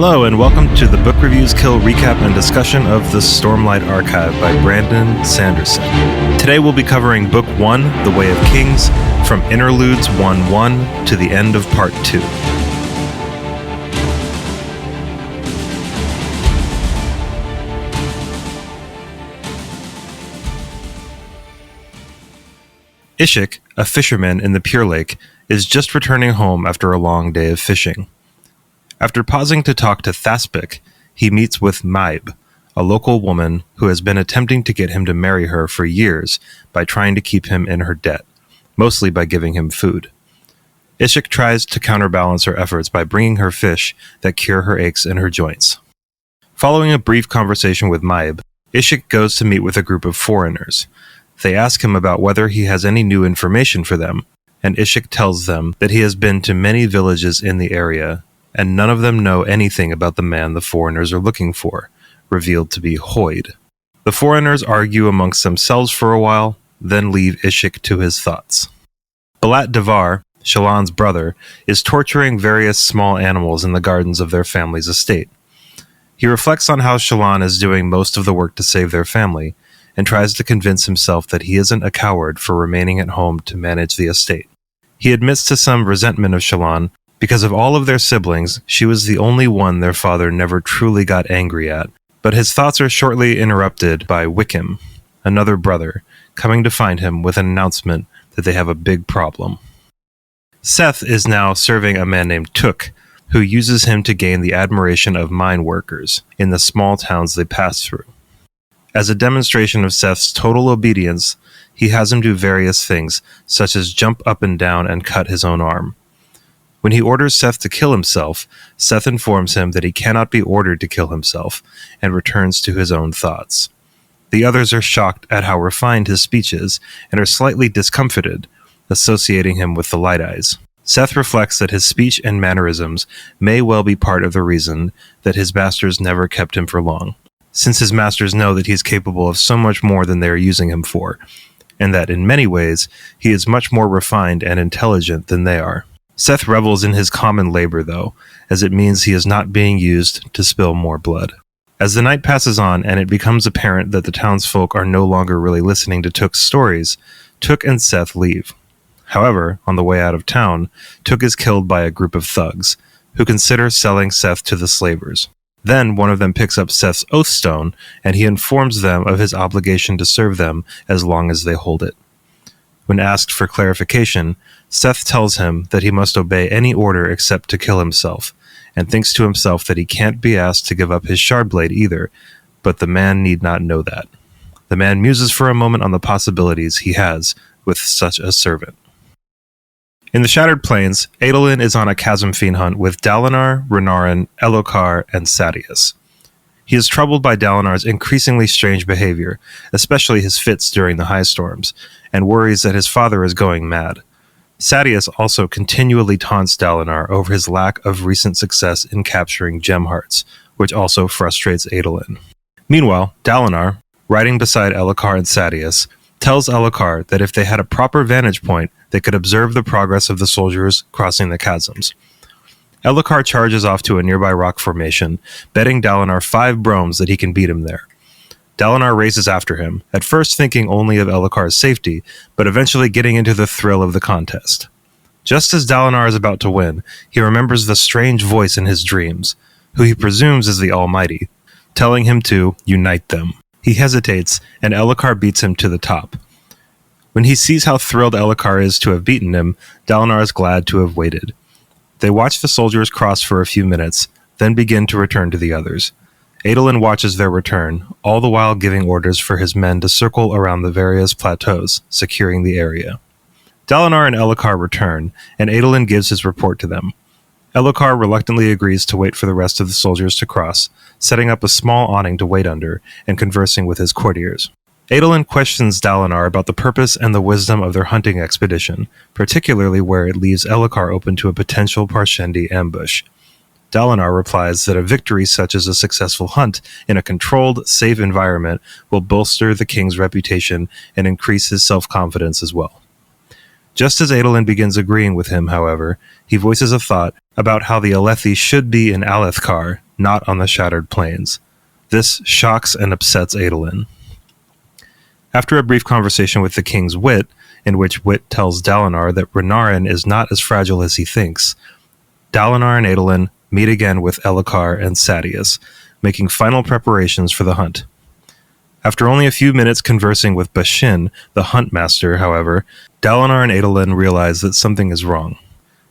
Hello and welcome to the Book Reviews Kill recap and discussion of the Stormlight Archive by Brandon Sanderson. Today we'll be covering Book 1, The Way of Kings, from Interludes 1-1 to the end of Part 2. Ishik, a fisherman in the Pure Lake, is just returning home after a long day of fishing. After pausing to talk to Thaspik, he meets with Maib, a local woman who has been attempting to get him to marry her for years by trying to keep him in her debt, mostly by giving him food. Ishik tries to counterbalance her efforts by bringing her fish that cure her aches in her joints. Following a brief conversation with Maib, Ishik goes to meet with a group of foreigners. They ask him about whether he has any new information for them, and Ishik tells them that he has been to many villages in the area, and none of them know anything about the man the foreigners are looking for, revealed to be Hoyd. The foreigners argue amongst themselves for a while, then leave Ishik to his thoughts. Balat Devar, Shallan's brother, is torturing various small animals in the gardens of their family's estate. He reflects on how Shallan is doing most of the work to save their family, and tries to convince himself that he isn't a coward for remaining at home to manage the estate. He admits to some resentment of Shallan. Because of all of their siblings, she was the only one their father never truly got angry at, but his thoughts are shortly interrupted by Wickham, another brother, coming to find him with an announcement that they have a big problem. Szeth is now serving a man named Took, who uses him to gain the admiration of mine workers in the small towns they pass through. As a demonstration of Szeth's total obedience, he has him do various things, such as jump up and down and cut his own arm. When he orders Szeth to kill himself, Szeth informs him that he cannot be ordered to kill himself, and returns to his own thoughts. The others are shocked at how refined his speech is, and are slightly discomfited, associating him with the Light Eyes. Szeth reflects that his speech and mannerisms may well be part of the reason that his masters never kept him for long, since his masters know that he is capable of so much more than they are using him for, and that in many ways he is much more refined and intelligent than they are. Szeth revels in his common labor, though, as it means he is not being used to spill more blood. As the night passes on and it becomes apparent that the townsfolk are no longer really listening to Took's stories, Took and Szeth leave. However, on the way out of town, Took is killed by a group of thugs, who consider selling Szeth to the slavers. Then one of them picks up Szeth's oathstone, and he informs them of his obligation to serve them as long as they hold it. When asked for clarification, Szeth tells him that he must obey any order except to kill himself, and thinks to himself that he can't be asked to give up his shardblade either, but the man need not know that. The man muses for a moment on the possibilities he has with such a servant. In the Shattered Plains, Adolin is on a chasm fiend hunt with Dalinar, Renarin, Elhokar, and Sadeas. He is troubled by Dalinar's increasingly strange behavior, especially his fits during the highstorms, and worries that his father is going mad. Sadeas also continually taunts Dalinar over his lack of recent success in capturing gem hearts, which also frustrates Adolin. Meanwhile, Dalinar, riding beside Elhokar and Sadeas, tells Elhokar that if they had a proper vantage point, they could observe the progress of the soldiers crossing the chasms. Elhokar charges off to a nearby rock formation, betting Dalinar 5 bromes that he can beat him there. Dalinar races after him, at first thinking only of Elhokar's safety, but eventually getting into the thrill of the contest. Just as Dalinar is about to win, he remembers the strange voice in his dreams, who he presumes is the Almighty, telling him to unite them. He hesitates, and Elhokar beats him to the top. When he sees how thrilled Elhokar is to have beaten him, Dalinar is glad to have waited. They watch the soldiers cross for a few minutes, then begin to return to the others. Adolin watches their return, all the while giving orders for his men to circle around the various plateaus, securing the area. Dalinar and Elhokar return, and Adolin gives his report to them. Elhokar reluctantly agrees to wait for the rest of the soldiers to cross, setting up a small awning to wait under, and conversing with his courtiers. Adolin questions Dalinar about the purpose and the wisdom of their hunting expedition, particularly where it leaves Elhokar open to a potential Parshendi ambush. Dalinar replies that a victory such as a successful hunt in a controlled, safe environment will bolster the king's reputation and increase his self-confidence as well. Just as Adolin begins agreeing with him, however, he voices a thought about how the Alethi should be in Alethkar, not on the shattered plains. This shocks and upsets Adolin. After a brief conversation with the king's wit, in which Wit tells Dalinar that Renarin is not as fragile as he thinks, Dalinar and Adolin meet again with Elhokar and Sadeas, making final preparations for the hunt. After only a few minutes conversing with Bashin, the hunt master, however, Dalinar and Adolin realize that something is wrong.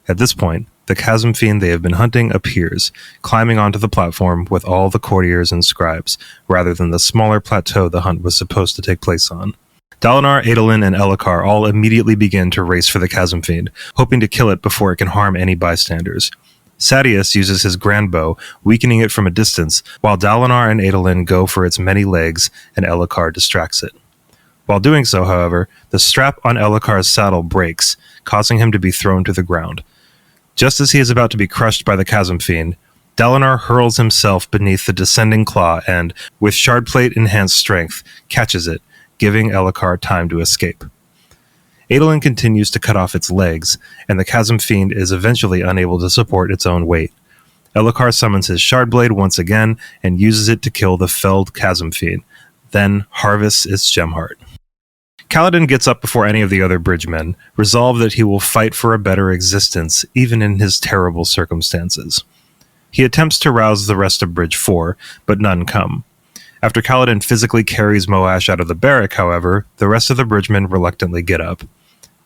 At this point, the chasm fiend they have been hunting appears, climbing onto the platform with all the courtiers and scribes, rather than the smaller plateau the hunt was supposed to take place on. Dalinar, Adolin, and Elhokar all immediately begin to race for the chasm fiend, hoping to kill it before it can harm any bystanders. Sadeas uses his grand bow, weakening it from a distance, while Dalinar and Adolin go for its many legs, and Elhokar distracts it. While doing so, however, the strap on Elhokar's saddle breaks, causing him to be thrown to the ground. Just as he is about to be crushed by the chasm fiend, Dalinar hurls himself beneath the descending claw and, with shardplate-enhanced strength, catches it, giving Elhokar time to escape. Adolin continues to cut off its legs, and the chasm fiend is eventually unable to support its own weight. Elhokar summons his shardblade once again and uses it to kill the felled chasm fiend, then harvests its gemheart. Kaladin gets up before any of the other bridgemen, resolved that he will fight for a better existence even in his terrible circumstances. He attempts to rouse the rest of Bridge 4, but none come. After Kaladin physically carries Moash out of the barrack, however, the rest of the bridgemen reluctantly get up.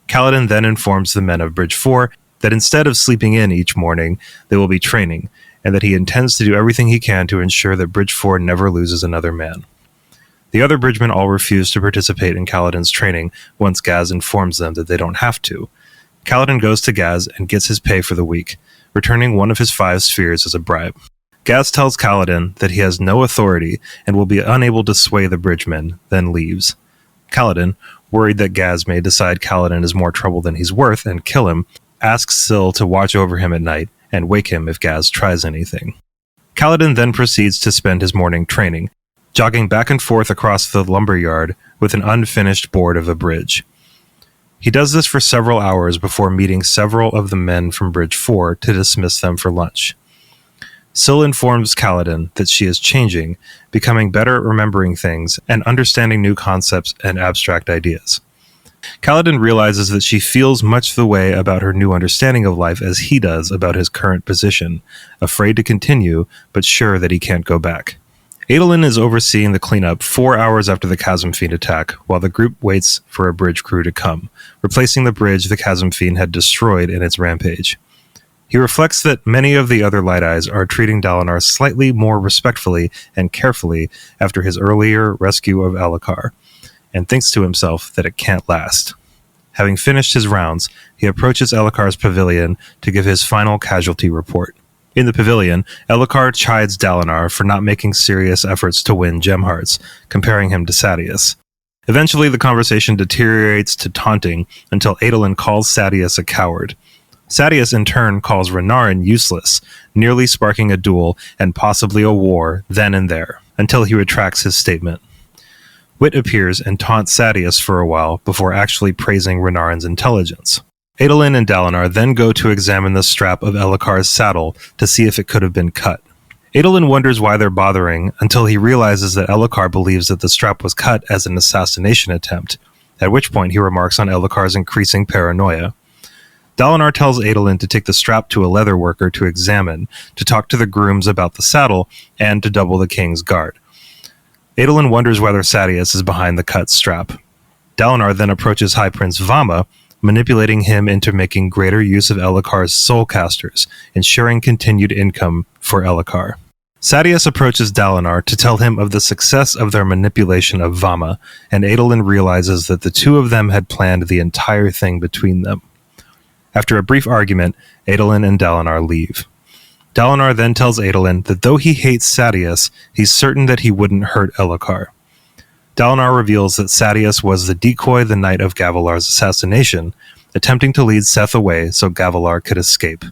Kaladin then informs the men of Bridge 4 that instead of sleeping in each morning, they will be training, and that he intends to do everything he can to ensure that Bridge 4 never loses another man. The other bridgemen all refuse to participate in Kaladin's training once Gaz informs them that they don't have to. Kaladin goes to Gaz and gets his pay for the week, returning one of his 5 spheres as a bribe. Gaz tells Kaladin that he has no authority and will be unable to sway the bridgemen, then leaves. Kaladin, worried that Gaz may decide Kaladin is more trouble than he's worth and kill him, asks Syl to watch over him at night and wake him if Gaz tries anything. Kaladin then proceeds to spend his morning training, jogging back and forth across the lumberyard with an unfinished board of a bridge. He does this for several hours before meeting several of the men from Bridge 4 to dismiss them for lunch. Syl informs Kaladin that she is changing, becoming better at remembering things, and understanding new concepts and abstract ideas. Kaladin realizes that she feels much the way about her new understanding of life as he does about his current position, afraid to continue, but sure that he can't go back. Adolin is overseeing the cleanup 4 hours after the Chasm Fiend attack, while the group waits for a bridge crew to come, replacing the bridge the Chasm Fiend had destroyed in its rampage. He reflects that many of the other Light Eyes are treating Dalinar slightly more respectfully and carefully after his earlier rescue of Elhokar, and thinks to himself that it can't last. Having finished his rounds, he approaches Elhokar's pavilion to give his final casualty report. In the pavilion, Elhokar chides Dalinar for not making serious efforts to win Gemhearts, comparing him to Sadeas. Eventually, the conversation deteriorates to taunting until Adolin calls Sadeas a coward. Sadeas in turn calls Renarin useless, nearly sparking a duel and possibly a war then and there, until he retracts his statement. Wit appears and taunts Sadeas for a while before actually praising Renarin's intelligence. Adolin and Dalinar then go to examine the strap of Elhokar's saddle to see if it could have been cut. Adolin wonders why they're bothering until he realizes that Elhokar believes that the strap was cut as an assassination attempt, at which point he remarks on Elhokar's increasing paranoia. Dalinar tells Adolin to take the strap to a leather worker to examine, to talk to the grooms about the saddle, and to double the king's guard. Adolin wonders whether Sadeas is behind the cut strap. Dalinar then approaches High Prince Vama, manipulating him into making greater use of Elhokar's soulcasters, ensuring continued income for Elhokar. Sadeas approaches Dalinar to tell him of the success of their manipulation of Vama, and Adolin realizes that the two of them had planned the entire thing between them. After a brief argument, Adolin and Dalinar leave. Dalinar then tells Adolin that though he hates Sadeas, he's certain that he wouldn't hurt Elhokar. Dalinar reveals that Sadeas was the decoy the night of Gavilar's assassination, attempting to lead Szeth away so Gavilar could escape.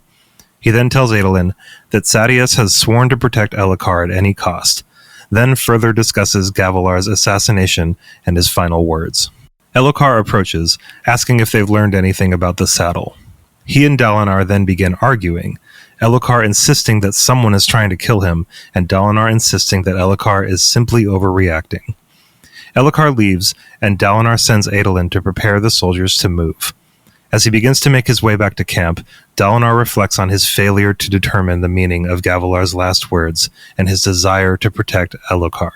He then tells Adolin that Sadeas has sworn to protect Elhokar at any cost, then further discusses Gavilar's assassination and his final words. Elhokar approaches, asking if they've learned anything about the saddle. He and Dalinar then begin arguing, Elhokar insisting that someone is trying to kill him, and Dalinar insisting that Elhokar is simply overreacting. Elhokar leaves, and Dalinar sends Adolin to prepare the soldiers to move. As he begins to make his way back to camp, Dalinar reflects on his failure to determine the meaning of Gavilar's last words and his desire to protect Elhokar.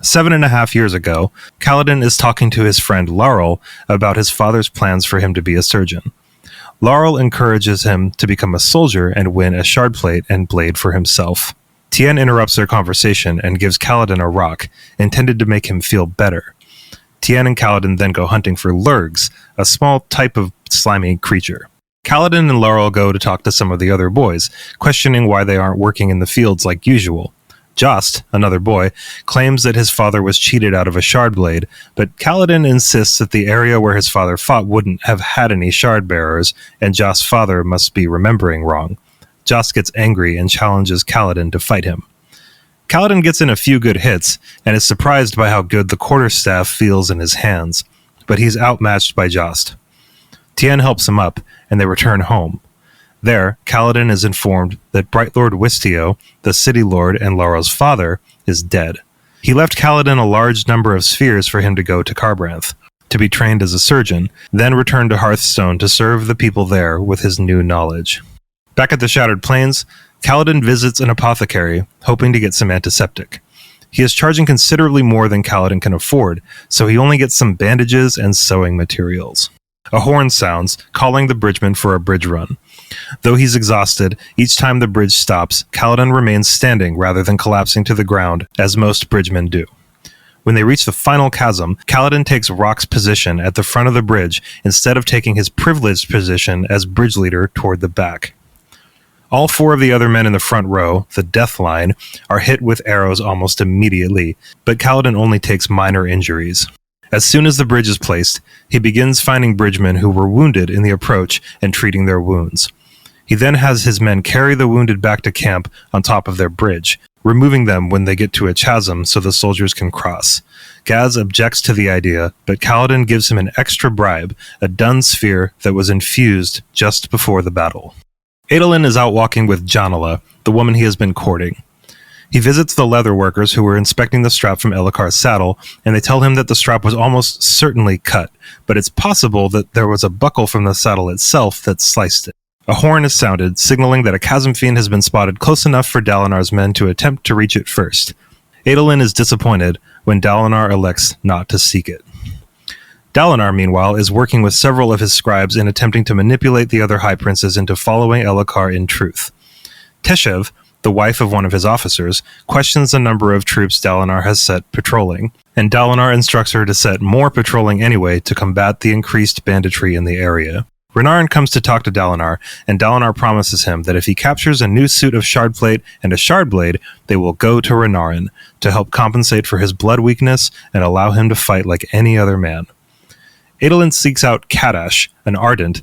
7.5 years ago, Kaladin is talking to his friend Laurel about his father's plans for him to be a surgeon. Laurel encourages him to become a soldier and win a shard plate and blade for himself. Tien interrupts their conversation and gives Kaladin a rock, intended to make him feel better. Tien and Kaladin then go hunting for lurgs, a small type of slimy creature. Kaladin and Laurel go to talk to some of the other boys, questioning why they aren't working in the fields like usual. Jost, another boy, claims that his father was cheated out of a shard blade, but Kaladin insists that the area where his father fought wouldn't have had any shard bearers, and Jost's father must be remembering wrong. Jost gets angry and challenges Kaladin to fight him. Kaladin gets in a few good hits, and is surprised by how good the quarterstaff feels in his hands, but he's outmatched by Jost. Tien helps him up, and they return home. There, Kaladin is informed that Bright Lord Wistio, the city lord and Laurel's father, is dead. He left Kaladin a large number of spheres for him to go to Kharbranth, to be trained as a surgeon, then return to Hearthstone to serve the people there with his new knowledge. Back at the Shattered Plains, Kaladin visits an apothecary, hoping to get some antiseptic. He is charging considerably more than Kaladin can afford, so he only gets some bandages and sewing materials. A horn sounds, calling the bridgeman for a bridge run. Though he's exhausted, each time the bridge stops, Kaladin remains standing rather than collapsing to the ground, as most bridgemen do. When they reach the final chasm, Kaladin takes Rock's position at the front of the bridge instead of taking his privileged position as bridge leader toward the back. All 4 of the other men in the front row, the death line, are hit with arrows almost immediately, but Kaladin only takes minor injuries. As soon as the bridge is placed, he begins finding bridgemen who were wounded in the approach and treating their wounds. He then has his men carry the wounded back to camp on top of their bridge, removing them when they get to a chasm so the soldiers can cross. Gaz objects to the idea, but Kaladin gives him an extra bribe, a dun sphere that was infused just before the battle. Adolin is out walking with Janala, the woman he has been courting. He visits the leather workers who were inspecting the strap from Elhokar's saddle, and they tell him that the strap was almost certainly cut, but it's possible that there was a buckle from the saddle itself that sliced it. A horn is sounded, signaling that a chasm fiend has been spotted close enough for Dalinar's men to attempt to reach it first. Adolin is disappointed when Dalinar elects not to seek it. Dalinar, meanwhile, is working with several of his scribes in attempting to manipulate the other high princes into following Elhokar in truth. Teshev, the wife of one of his officers, questions the number of troops Dalinar has set patrolling, and Dalinar instructs her to set more patrolling anyway to combat the increased banditry in the area. Renarin comes to talk to Dalinar, and Dalinar promises him that if he captures a new suit of shardplate and a shard blade, they will go to Renarin to help compensate for his blood weakness and allow him to fight like any other man. Adolin seeks out Kadash, an Ardent,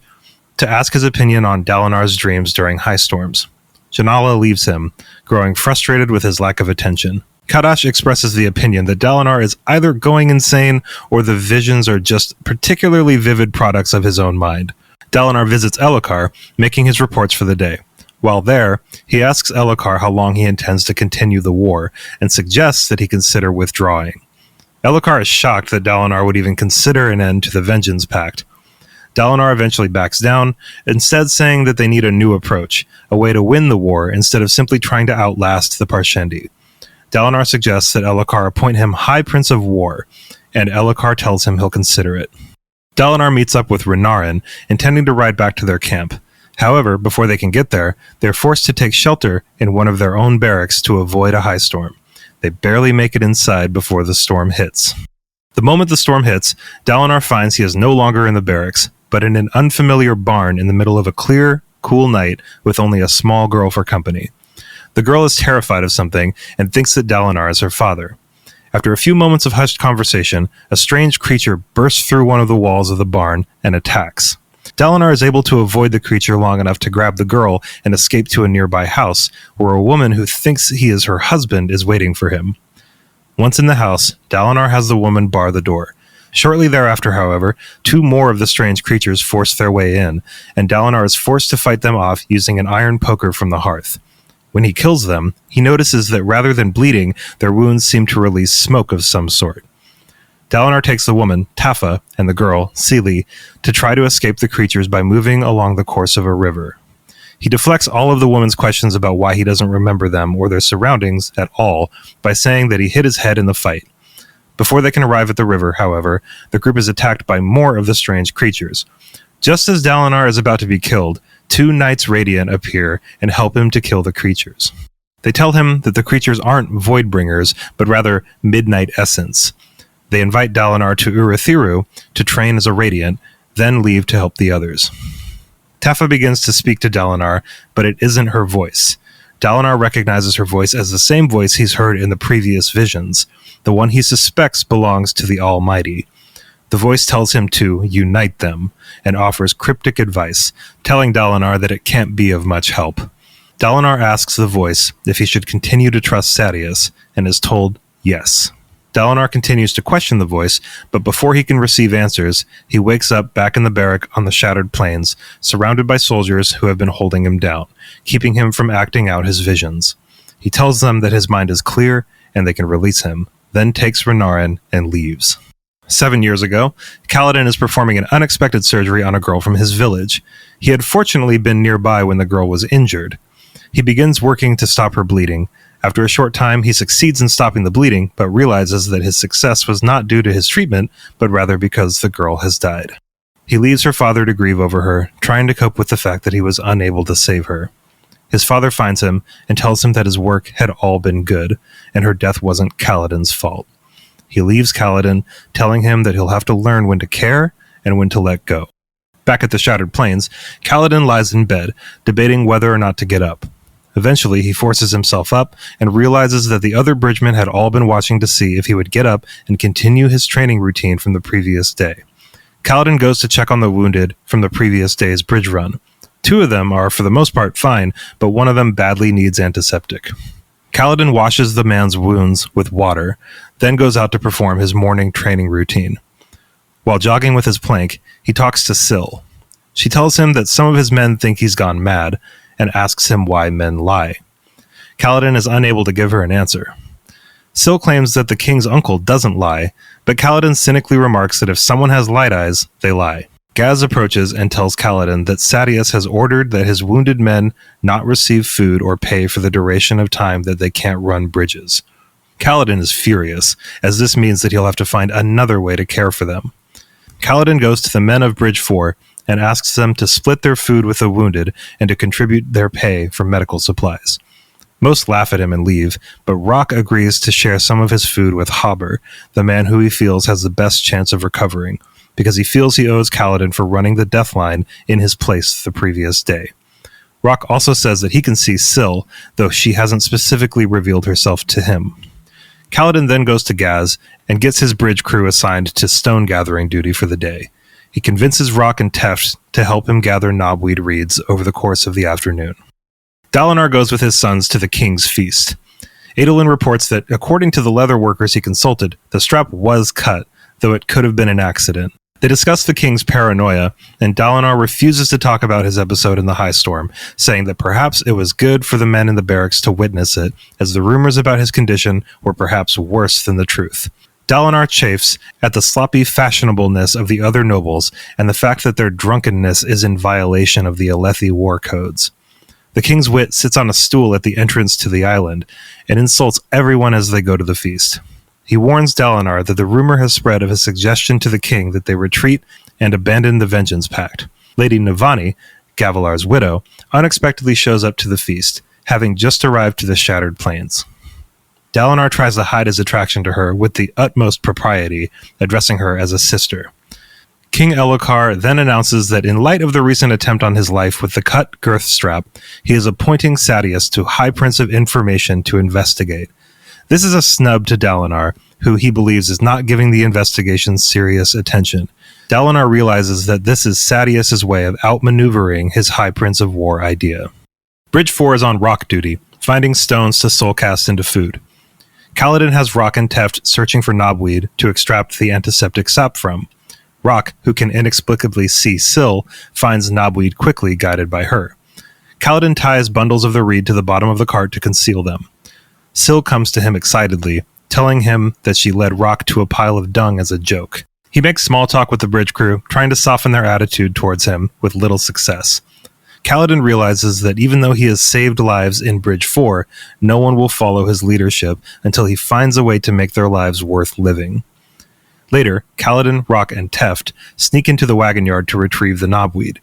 to ask his opinion on Dalinar's dreams during high storms. Janala leaves him, growing frustrated with his lack of attention. Kadash expresses the opinion that Dalinar is either going insane or the visions are just particularly vivid products of his own mind. Dalinar visits Elhokar, making his reports for the day. While there, he asks Elhokar how long he intends to continue the war, and suggests that he consider withdrawing. Elhokar is shocked that Dalinar would even consider an end to the Vengeance Pact. Dalinar eventually backs down, instead saying that they need a new approach, a way to win the war instead of simply trying to outlast the Parshendi. Dalinar suggests that Elhokar appoint him High Prince of War, and Elhokar tells him he'll consider it. Dalinar meets up with Renarin, intending to ride back to their camp. However, before they can get there, they're forced to take shelter in one of their own barracks to avoid a high storm. They barely make it inside before the storm hits. The moment the storm hits, Dalinar finds he is no longer in the barracks, but in an unfamiliar barn in the middle of a clear, cool night with only a small girl for company. The girl is terrified of something and thinks that Dalinar is her father. After a few moments of hushed conversation, a strange creature bursts through one of the walls of the barn and attacks. Dalinar is able to avoid the creature long enough to grab the girl and escape to a nearby house, where a woman who thinks he is her husband is waiting for him. Once in the house, Dalinar has the woman bar the door. Shortly thereafter, however, 2 more of the strange creatures force their way in, and Dalinar is forced to fight them off using an iron poker from the hearth. When he kills them, he notices that rather than bleeding, their wounds seem to release smoke of some sort. Dalinar takes the woman, Tafa, and the girl, Seelie, to try to escape the creatures by moving along the course of a river. He deflects all of the woman's questions about why he doesn't remember them or their surroundings at all by saying that he hit his head in the fight. Before they can arrive at the river, however, the group is attacked by more of the strange creatures. Just as Dalinar is about to be killed, 2 Knights Radiant appear and help him to kill the creatures. They tell him that the creatures aren't Voidbringers, but rather Midnight Essence. They invite Dalinar to Urithiru to train as a Radiant, then leave to help the others. Tafa begins to speak to Dalinar, but it isn't her voice. Dalinar recognizes her voice as the same voice he's heard in the previous visions, the one he suspects belongs to the Almighty. The voice tells him to unite them, and offers cryptic advice, telling Dalinar that it can't be of much help. Dalinar asks the voice if he should continue to trust Sadeas, and is told yes. Dalinar continues to question the voice, but before he can receive answers, he wakes up back in the barrack on the Shattered Plains, surrounded by soldiers who have been holding him down, keeping him from acting out his visions. He tells them that his mind is clear, and they can release him, then takes Renarin and leaves. 7 years ago, Kaladin is performing an unexpected surgery on a girl from his village. He had fortunately been nearby when the girl was injured. He begins working to stop her bleeding. After a short time, he succeeds in stopping the bleeding, but realizes that his success was not due to his treatment, but rather because the girl has died. He leaves her father to grieve over her, trying to cope with the fact that he was unable to save her. His father finds him and tells him that his work had all been good, and her death wasn't Kaladin's fault. He leaves Kaladin, telling him that he'll have to learn when to care and when to let go. Back at the Shattered Plains, Kaladin lies in bed, debating whether or not to get up. Eventually, he forces himself up and realizes that the other bridgemen had all been watching to see if he would get up and continue his training routine from the previous day. Kaladin goes to check on the wounded from the previous day's bridge run. 2 of them are, for the most part, fine, but one of them badly needs antiseptic. Kaladin washes the man's wounds with water, then goes out to perform his morning training routine. While jogging with his plank, he talks to Syl. She tells him that some of his men think he's gone mad, and asks him why men lie. Kaladin is unable to give her an answer. Syl claims that the king's uncle doesn't lie, but Kaladin cynically remarks that if someone has light eyes, they lie. Gaz approaches and tells Kaladin that Sadeas has ordered that his wounded men not receive food or pay for the duration of time that they can't run bridges. Kaladin is furious, as this means that he'll have to find another way to care for them. Kaladin goes to the men of Bridge 4 and asks them to split their food with the wounded and to contribute their pay for medical supplies. Most laugh at him and leave, but Rock agrees to share some of his food with Haber, the man who he feels has the best chance of recovering, because he feels he owes Kaladin for running the death line in his place the previous day. Rock also says that he can see Syl, though she hasn't specifically revealed herself to him. Kaladin then goes to Gaz and gets his bridge crew assigned to stone gathering duty for the day. He convinces Rock and Teft to help him gather knobweed reeds over the course of the afternoon. Dalinar goes with his sons to the king's feast. Adolin reports that, according to the leather workers he consulted, the strap was cut, though it could have been an accident. They discuss the king's paranoia, and Dalinar refuses to talk about his episode in the highstorm, saying that perhaps it was good for the men in the barracks to witness it, as the rumors about his condition were perhaps worse than the truth. Dalinar chafes at the sloppy fashionableness of the other nobles and the fact that their drunkenness is in violation of the Alethi war codes. The king's wit sits on a stool at the entrance to the island and insults everyone as they go to the feast. He warns Dalinar that the rumor has spread of his suggestion to the king that they retreat and abandon the Vengeance Pact. Lady Navani, Gavilar's widow, unexpectedly shows up to the feast, having just arrived to the Shattered Plains. Dalinar tries to hide his attraction to her with the utmost propriety, addressing her as a sister. King Elhokar then announces that in light of the recent attempt on his life with the cut girth strap, he is appointing Sadeas to High Prince of Information to investigate. This is a snub to Dalinar, who he believes is not giving the investigation serious attention. Dalinar realizes that this is Sadeas' way of outmaneuvering his High Prince of War idea. Bridge 4 is on rock duty, finding stones to soulcast into food. Kaladin has Rock and Teft searching for knobweed to extract the antiseptic sap from. Rock, who can inexplicably see Syl, finds knobweed quickly, guided by her. Kaladin ties bundles of the reed to the bottom of the cart to conceal them. Syl comes to him excitedly, telling him that she led Rock to a pile of dung as a joke. He makes small talk with the bridge crew, trying to soften their attitude towards him, with little success. Kaladin realizes that even though he has saved lives in Bridge 4, no one will follow his leadership until he finds a way to make their lives worth living. Later, Kaladin, Rock, and Teft sneak into the wagon yard to retrieve the knobweed.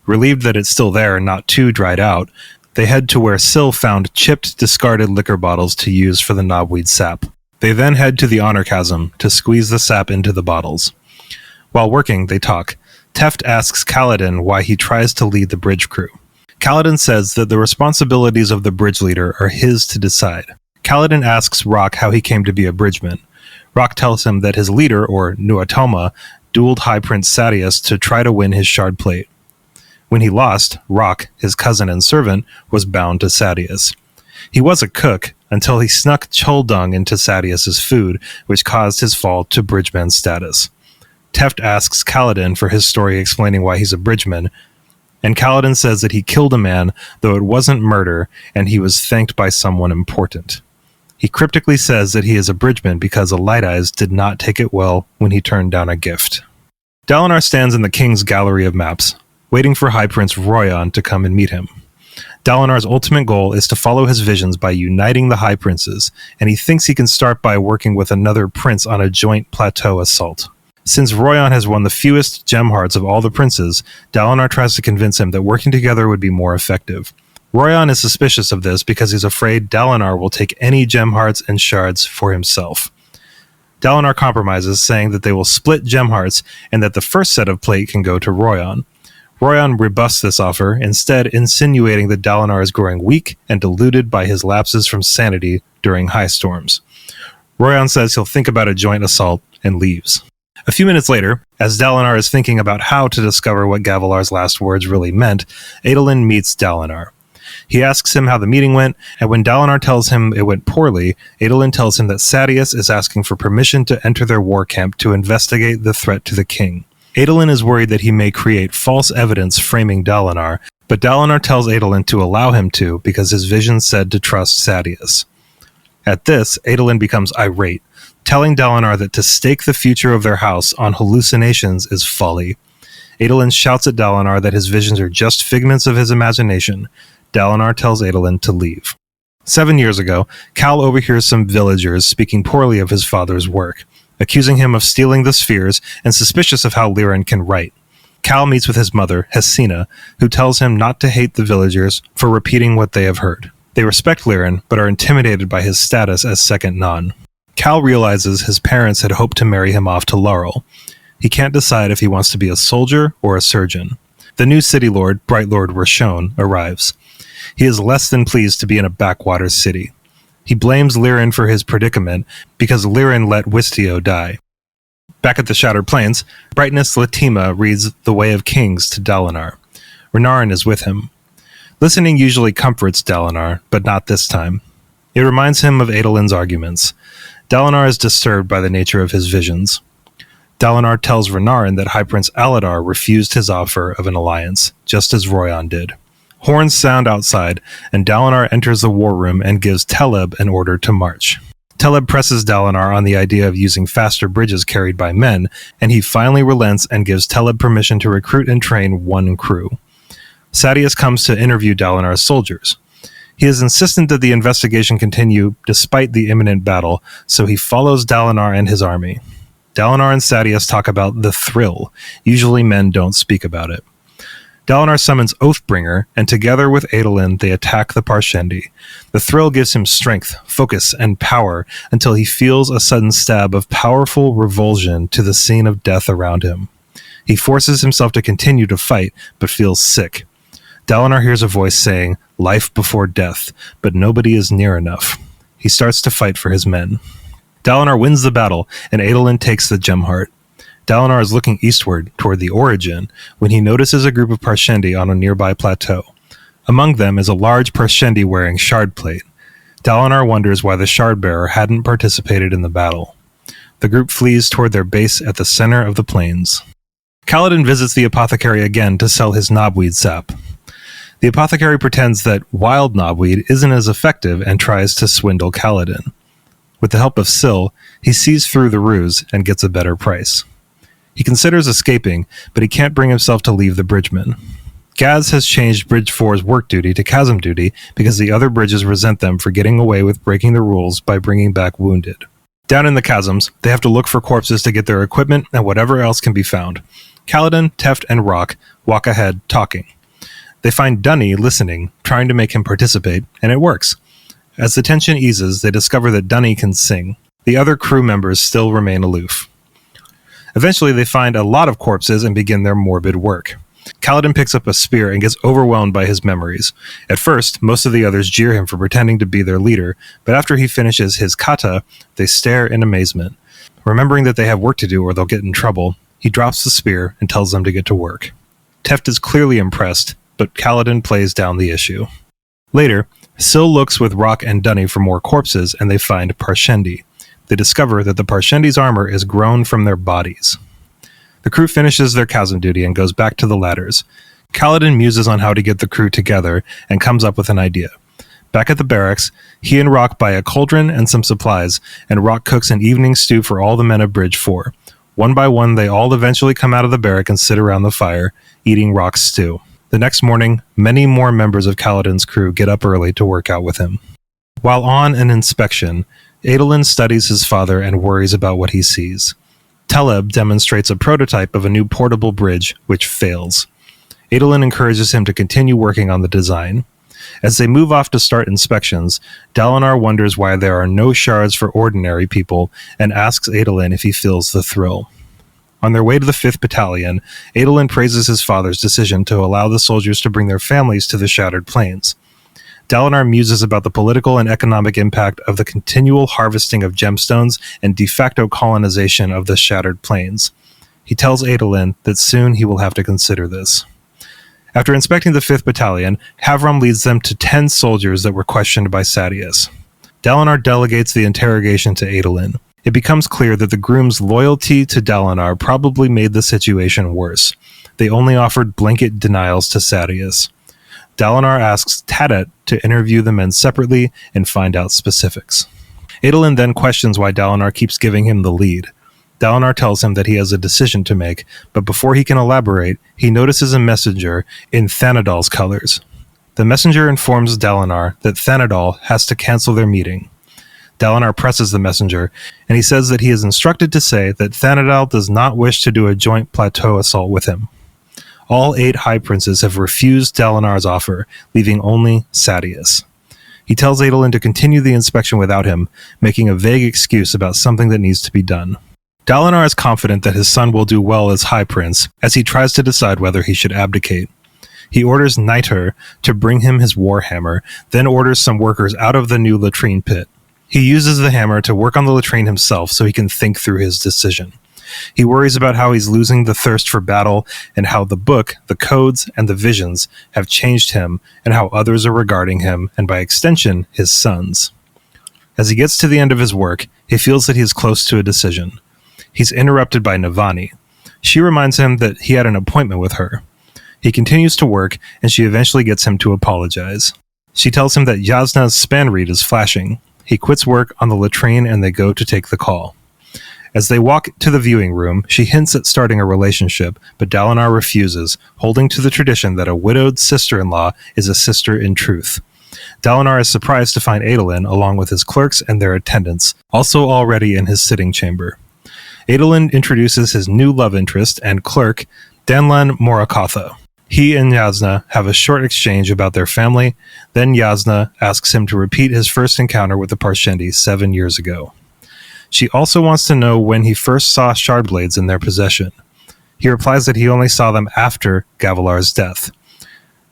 Relieved that it's still there and not too dried out, they head to where Syl found chipped, discarded liquor bottles to use for the knobweed sap. They then head to the honor chasm to squeeze the sap into the bottles. While working, they talk. Teft asks Kaladin why he tries to lead the bridge crew. Kaladin says that the responsibilities of the bridge leader are his to decide. Kaladin asks Rock how he came to be a bridgeman. Rock tells him that his leader, or Nuatoma, dueled High Prince Sadeas to try to win his shard plate. When he lost, Rock, his cousin and servant, was bound to Sadeas. He was a cook until he snuck chul dung into Sadeas' food, which caused his fall to bridgeman status. Teft asks Kaladin for his story explaining why he's a bridgeman, and Kaladin says that he killed a man, though it wasn't murder, and he was thanked by someone important. He cryptically says that he is a bridgeman because the Light Eyes did not take it well when he turned down a gift. Dalinar stands in the king's gallery of maps, waiting for High Prince Royan to come and meet him. Dalinar's ultimate goal is to follow his visions by uniting the High Princes, and he thinks he can start by working with another prince on a joint plateau assault. Since Royan has won the fewest gem hearts of all the princes, Dalinar tries to convince him that working together would be more effective. Royan is suspicious of this because he's afraid Dalinar will take any gem hearts and shards for himself. Dalinar compromises, saying that they will split gem hearts and that the first set of plate can go to Royan. Royan rebuffs this offer, instead insinuating that Dalinar is growing weak and deluded by his lapses from sanity during high storms. Royan says he'll think about a joint assault and leaves. A few minutes later, as Dalinar is thinking about how to discover what Gavilar's last words really meant, Adolin meets Dalinar. He asks him how the meeting went, and when Dalinar tells him it went poorly, Adolin tells him that Sadeas is asking for permission to enter their war camp to investigate the threat to the king. Adolin is worried that he may create false evidence framing Dalinar, but Dalinar tells Adolin to allow him to because his vision said to trust Sadeas. At this, Adolin becomes irate, telling Dalinar that to stake the future of their house on hallucinations is folly. Adolin shouts at Dalinar that his visions are just figments of his imagination. Dalinar tells Adolin to leave. 7 years ago, Cal overhears some villagers speaking poorly of his father's work, accusing him of stealing the spheres and suspicious of how Lirin can write. Cal meets with his mother, Hesina, who tells him not to hate the villagers for repeating what they have heard. They respect Lirin, but are intimidated by his status as second non. Cal realizes his parents had hoped to marry him off to Laurel. He can't decide if he wants to be a soldier or a surgeon. The new city lord, Bright Lord Roshar, arrives. He is less than pleased to be in a backwater city. He blames Lirin for his predicament because Lirin let Wistio die. Back at the Shattered Plains, Brightness Latima reads The Way of Kings to Dalinar. Renarin is with him. Listening usually comforts Dalinar, but not this time. It reminds him of Adolin's arguments. Dalinar is disturbed by the nature of his visions. Dalinar tells Renarin that High Prince Aladar refused his offer of an alliance, just as Royan did. Horns sound outside, and Dalinar enters the war room and gives Teleb an order to march. Teleb presses Dalinar on the idea of using faster bridges carried by men, and he finally relents and gives Teleb permission to recruit and train one crew. Sadeas comes to interview Dalinar's soldiers. He is insistent that the investigation continue despite the imminent battle, so he follows Dalinar and his army. Dalinar and Sadeas talk about the thrill. Usually men don't speak about it. Dalinar summons Oathbringer, and together with Adolin, they attack the Parshendi. The thrill gives him strength, focus, and power until he feels a sudden stab of powerful revulsion to the scene of death around him. He forces himself to continue to fight, but feels sick. Dalinar hears a voice saying, "Life before death," but nobody is near enough. He starts to fight for his men. Dalinar wins the battle, and Adolin takes the gem heart. Dalinar is looking eastward, toward the origin, when he notices a group of Parshendi on a nearby plateau. Among them is a large Parshendi wearing shard plate. Dalinar wonders why the Shardbearer hadn't participated in the battle. The group flees toward their base at the center of the plains. Kaladin visits the apothecary again to sell his knobweed sap. The apothecary pretends that wild knobweed isn't as effective and tries to swindle Kaladin. With the help of Syl, he sees through the ruse and gets a better price. He considers escaping, but he can't bring himself to leave the bridgemen. Gaz has changed Bridge 4's work duty to chasm duty because the other bridges resent them for getting away with breaking the rules by bringing back wounded. Down in the chasms, they have to look for corpses to get their equipment and whatever else can be found. Kaladin, Teft, and Rock walk ahead, talking. They find Dunny listening, trying to make him participate, and it works. As the tension eases, they discover that Dunny can sing. The other crew members still remain aloof. Eventually, they find a lot of corpses and begin their morbid work. Kaladin picks up a spear and gets overwhelmed by his memories. At first, most of the others jeer him for pretending to be their leader, but after he finishes his kata, they stare in amazement. Remembering that they have work to do or they'll get in trouble, he drops the spear and tells them to get to work. Teft is clearly impressed, but Kaladin plays down the issue. Later, Syl looks with Rock and Dunny for more corpses, and they find Parshendi. They discover that the Parshendi's armor is grown from their bodies. The crew finishes their chasm duty and goes back to the ladders. Kaladin muses on how to get the crew together and comes up with an idea. Back at the barracks, he and Rock buy a cauldron and some supplies, and Rock cooks an evening stew for all the men of Bridge 4. One by one, they all eventually come out of the barrack and sit around the fire, eating Rock's stew. The next morning, many more members of Kaladin's crew get up early to work out with him. While on an inspection, Adolin studies his father and worries about what he sees. Teleb demonstrates a prototype of a new portable bridge, which fails. Adolin encourages him to continue working on the design. As they move off to start inspections, Dalinar wonders why there are no shards for ordinary people and asks Adolin if he feels the thrill. On their way to the 5th Battalion, Adolin praises his father's decision to allow the soldiers to bring their families to the Shattered Plains. Dalinar muses about the political and economic impact of the continual harvesting of gemstones and de facto colonization of the Shattered Plains. He tells Adolin that soon he will have to consider this. After inspecting the 5th Battalion, Havram leads them to 10 soldiers that were questioned by Sadeas. Dalinar delegates the interrogation to Adolin. It becomes clear that the groom's loyalty to Dalinar probably made the situation worse. They only offered blanket denials to Sadeas. Dalinar asks Tadet to interview the men separately and find out specifics. Adolin then questions why Dalinar keeps giving him the lead. Dalinar tells him that he has a decision to make, but before he can elaborate, he notices a messenger in Thanadal's colors. The messenger informs Dalinar that Thanadal has to cancel their meeting. Dalinar presses the messenger, and he says that he is instructed to say that Thanadal does not wish to do a joint plateau assault with him. All 8 High Princes have refused Dalinar's offer, leaving only Sadeas. He tells Adolin to continue the inspection without him, making a vague excuse about something that needs to be done. Dalinar is confident that his son will do well as High Prince, as he tries to decide whether he should abdicate. He orders Niter to bring him his warhammer, then orders some workers out of the new latrine pit. He uses the hammer to work on the latrine himself so he can think through his decision. He worries about how he's losing the thirst for battle and how the book, the codes, and the visions have changed him and how others are regarding him and by extension, his sons. As he gets to the end of his work, he feels that he is close to a decision. He's interrupted by Navani. She reminds him that he had an appointment with her. He continues to work and she eventually gets him to apologize. She tells him that Yasna's span read is flashing. He quits work on the latrine and they go to take the call. As they walk to the viewing room, she hints at starting a relationship, but Dalinar refuses, holding to the tradition that a widowed sister-in-law is a sister in truth. Dalinar is surprised to find Adolin, along with his clerks and their attendants, also already in his sitting chamber. Adolin introduces his new love interest and clerk, Danlan Morakatha. He and Yasna have a short exchange about their family, then Yasna asks him to repeat his first encounter with the Parshendi 7 years ago. She also wants to know when he first saw Shardblades in their possession. He replies that he only saw them after Gavilar's death.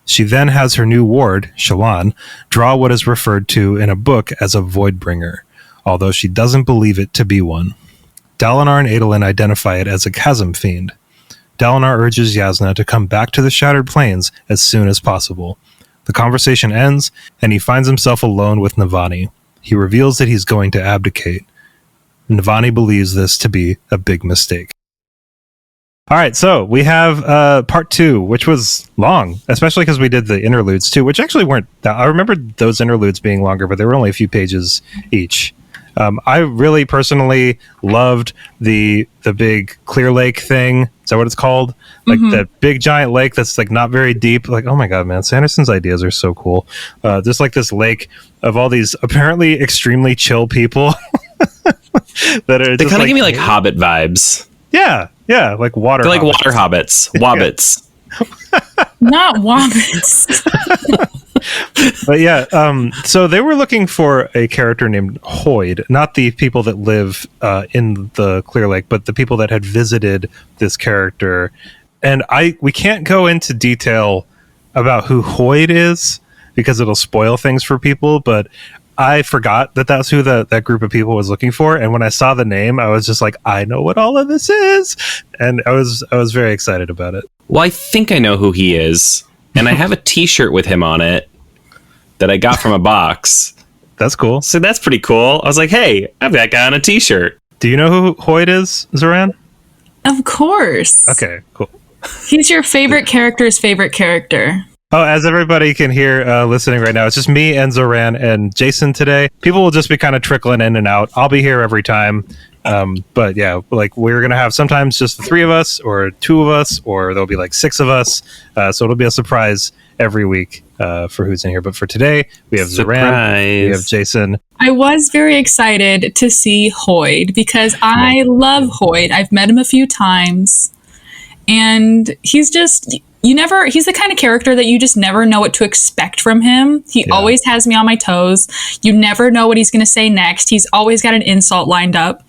She then has her new ward, Shallan, draw what is referred to in a book as a Voidbringer, although she doesn't believe it to be one. Dalinar and Adolin identify it as a chasm fiend. Dalinar urges Yasna to come back to the Shattered Plains as soon as possible. The conversation ends, and he finds himself alone with Navani. he reveals that he's going to abdicate. Navani believes this to be a big mistake. All right, so we have part 2, which was long, especially because we did the interludes too, which actually weren't that. I remember those interludes being longer, but they were only a few pages each. I really personally loved the big Clear Lake thing. Is that what it's called? Like that big giant lake that's like not very deep. Like, oh my god, man, Sanderson's ideas are so cool. Just like this lake of all these apparently extremely chill people that are. They kind of give me like Hobbit vibes. Yeah, like water. They're like water hobbits, wobbits. Not wobbits. But yeah, so they were looking for a character named Hoyd, not the people that live in the Clear Lake, but the people that had visited this character. And we can't go into detail about who Hoyd is because it'll spoil things for people, but I forgot that that's who that group of people was looking for. And when I saw the name, I was just like, I know what all of this is. And I was very excited about it. Well, I think I know who he is. And I have a t-shirt with him on it that I got from a box. That's cool. So that's pretty cool. I was like, hey, I've got that guy on a t-shirt. Do you know who Hoyd is, Zoranne? Of course. Okay, cool. He's your favorite character's favorite character. Oh, as everybody can hear listening right now, it's just me and Zoranne and Jaysen today. People will just be kind of trickling in and out. I'll be here every time. But yeah, like we're going to have sometimes just the 3 of us or 2 of us, or there'll be like 6 of us. So it'll be a surprise every week for who's in here. But for today, we have Zoranne, we have Jaysen. I was very excited to see Hoyd because I love Hoyd. I've met him a few times. And he's just... he's the kind of character that you just never know what to expect from him. He always has me on my toes. You never know what he's going to say next. He's always got an insult lined up.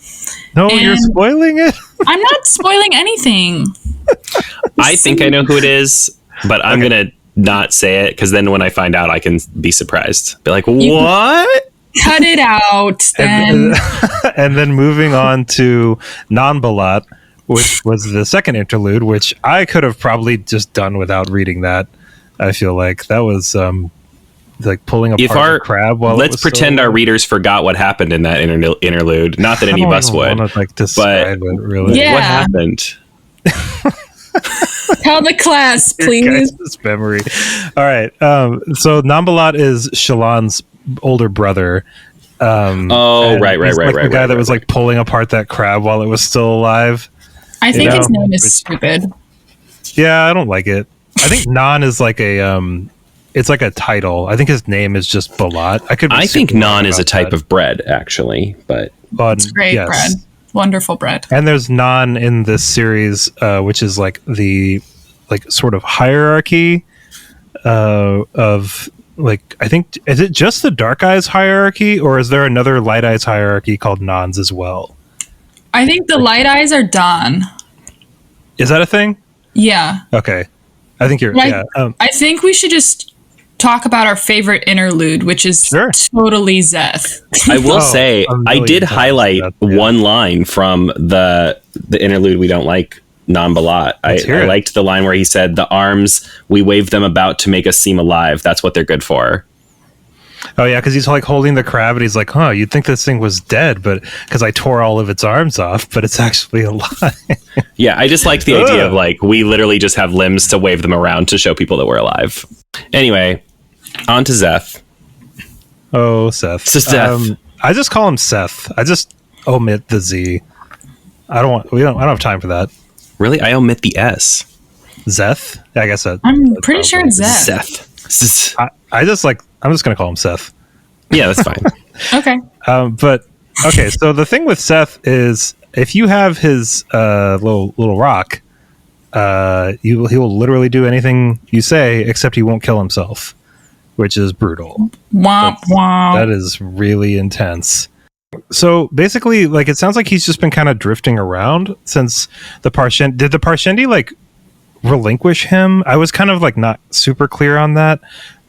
No, you're spoiling it. I'm not spoiling anything. I think I know who it is, but I'm going to not say it because then when I find out, I can be surprised. Be like, what? Cut it out. Then. And then moving on to Non-Balat, which was the second interlude, which I could have probably just done without reading that. I feel like that was like pulling apart a crab. Let's pretend our readers forgot what happened in that interlude. Not that any of us would. Like, describe it, really. What happened? Tell the class, please. This memory. All right. So Non-Balat is Shallan's older brother. Right. The guy that was like pulling apart that crab while it was still alive. I think his name is stupid. Yeah, I don't like it. I think Non is like it's like a title. I think his name is just Balat. I think Non is a type of bread, actually, but it's great bread. Wonderful bread. And there's Non in this series, which is like the sort of hierarchy of like, I think, is it just the Dark Eyes hierarchy, or is there another Light Eyes hierarchy called Nons as well? I think the Light Eyes are done. Is that a thing? Yeah. Okay. I think you're... I think we should just talk about our favorite interlude, which is totally Szeth. I will say, I did highlight one line from the interlude we don't like, Non-Balat. I liked the line where he said, the arms, we wave them about to make us seem alive. That's what they're good for. Oh, yeah, because he's like holding the crab and he's like, you'd think this thing was dead, but because I tore all of its arms off, but it's actually alive. Yeah, I just liked the idea of like, we literally just have limbs to wave them around to show people that we're alive. Anyway, on to Szeth. Oh, Szeth. Szeth. I just call him Szeth. I just omit the Z. I don't have time for that. Really? I omit the S. Szeth? Yeah, I guess I'm pretty sure it's Szeth. Szeth. I'm just going to call him Szeth. Yeah, that's fine. Okay. So the thing with Szeth is if you have his little rock, he will literally do anything you say, except he won't kill himself, which is brutal. Womp womp. That is really intense. So basically, like, it sounds like he's just been kind of drifting around since the Parshendi. Did the Parshendi like relinquish him? I was kind of like not super clear on that.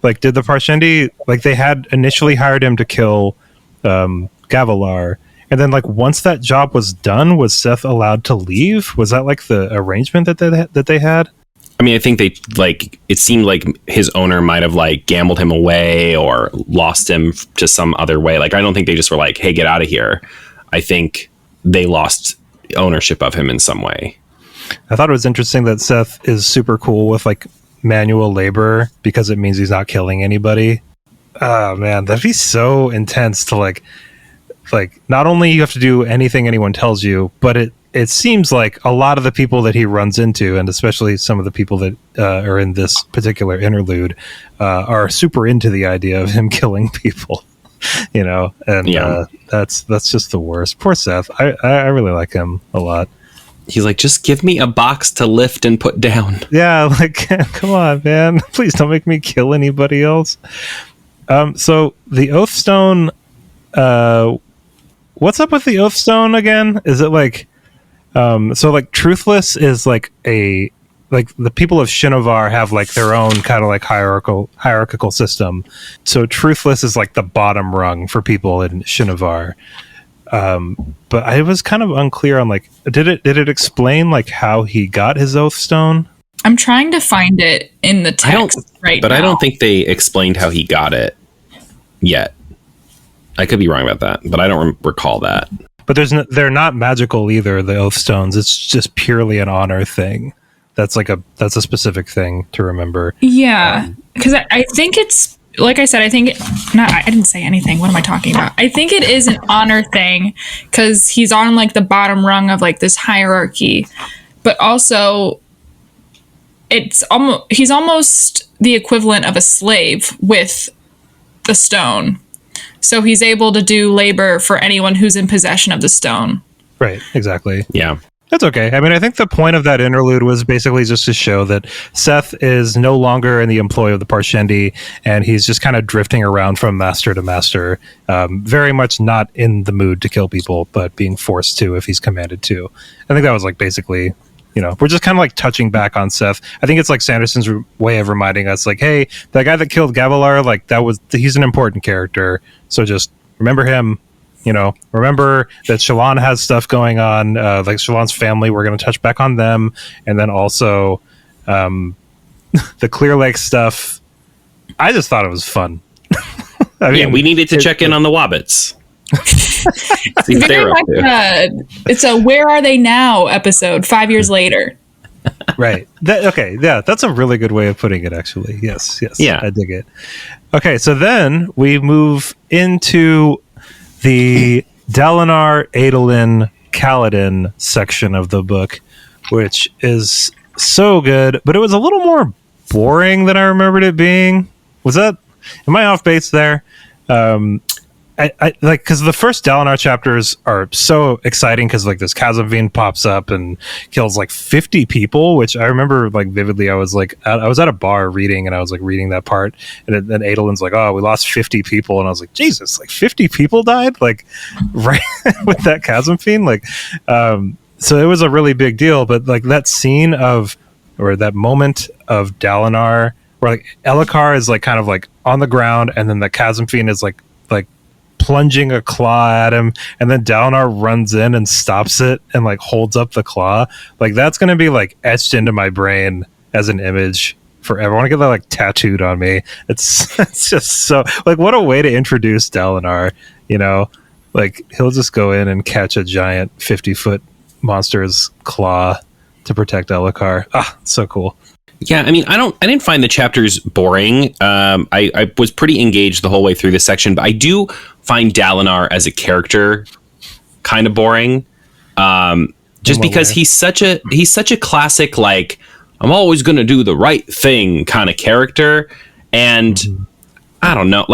Like, did the Parshendi, like, they had initially hired him to kill Gavilar, and then like once that job was done, was Szeth allowed to leave? Was that like the arrangement that they had? I mean, I think they it seemed like his owner might have gambled him away or lost him to some other way. I don't think they just were like, hey, get out of here. I think they lost ownership of him in some way. I thought it was interesting that Szeth is super cool with manual labor because it means he's not killing anybody. Oh man, that'd be so intense to like not only you have to do anything anyone tells you, but it seems like a lot of the people that he runs into, and especially some of the people that are in this particular interlude, are super into the idea of him killing people. And that's just the worst. Poor Szeth. I really like him a lot. He's like, just give me a box to lift and put down. Yeah, come on, man. Please don't make me kill anybody else. So the Oathstone, what's up with the Oathstone again? Is it Truthless is the people of Shinovar have their own kind of hierarchical system. So Truthless is the bottom rung for people in Shinovar. But I was kind of unclear on did it explain how he got his Oathstone? I'm trying to find it in the text now. I don't think they explained how he got it yet. I could be wrong about that, but I don't recall that. But they're not magical either, the Oathstones. It's just purely an honor thing. That's a specific thing to remember. Yeah, because I think it's, like I said, I didn't say anything. What am I talking about? I think it is an honor thing because he's on the bottom rung of this hierarchy, but also he's almost the equivalent of a slave with the stone. So he's able to do labor for anyone who's in possession of the stone. Right, exactly. Yeah. That's okay. I mean, I think the point of that interlude was basically just to show that Szeth is no longer in the employ of the Parshendi, and he's just kind of drifting around from master to master, very much not in the mood to kill people, but being forced to if he's commanded to. I think that was basically, we're just kind of touching back on Szeth. I think it's Sanderson's way of reminding us, hey, that guy that killed Gavilar, he's an important character, so just remember him. Remember that Shallan has stuff going on, Shallan's family. We're going to touch back on them. And then also the Clear Lake stuff. I just thought it was fun. We needed to check in on the Wobbits. It's a Where Are They Now episode 5 years later. Right. That's a really good way of putting it, actually. Yes. Yeah. I dig it. Okay, so then we move into the Dalinar, Adolin, Kaladin section of the book, which is so good, but it was a little more boring than I remembered it being. Am I off base there? I because the first Dalinar chapters are so exciting because this chasm fiend pops up and kills 50 people, which I remember vividly. I was at a bar reading, and I was reading that part, and then Adolin's oh, we lost 50 people, and I was Jesus, 50 people died right with that chasm fiend, so it was a really big deal. But that scene or that moment of Dalinar where Elhokar is kind of on the ground, and then the chasm fiend is like plunging a claw at him, and then Dalinar runs in and stops it and holds up the claw. That's gonna be etched into my brain as an image forever. I want to get that tattooed on me. It's just so what a way to introduce Dalinar. He'll just go in and catch a giant 50-foot monster's claw to protect Elhokar. So cool. Yeah, I mean, I didn't find the chapters boring. I was pretty engaged the whole way through this section, but I do find Dalinar as a character kind of boring. Just because he's such a classic, I'm always going to do the right thing kind of character. And I don't know,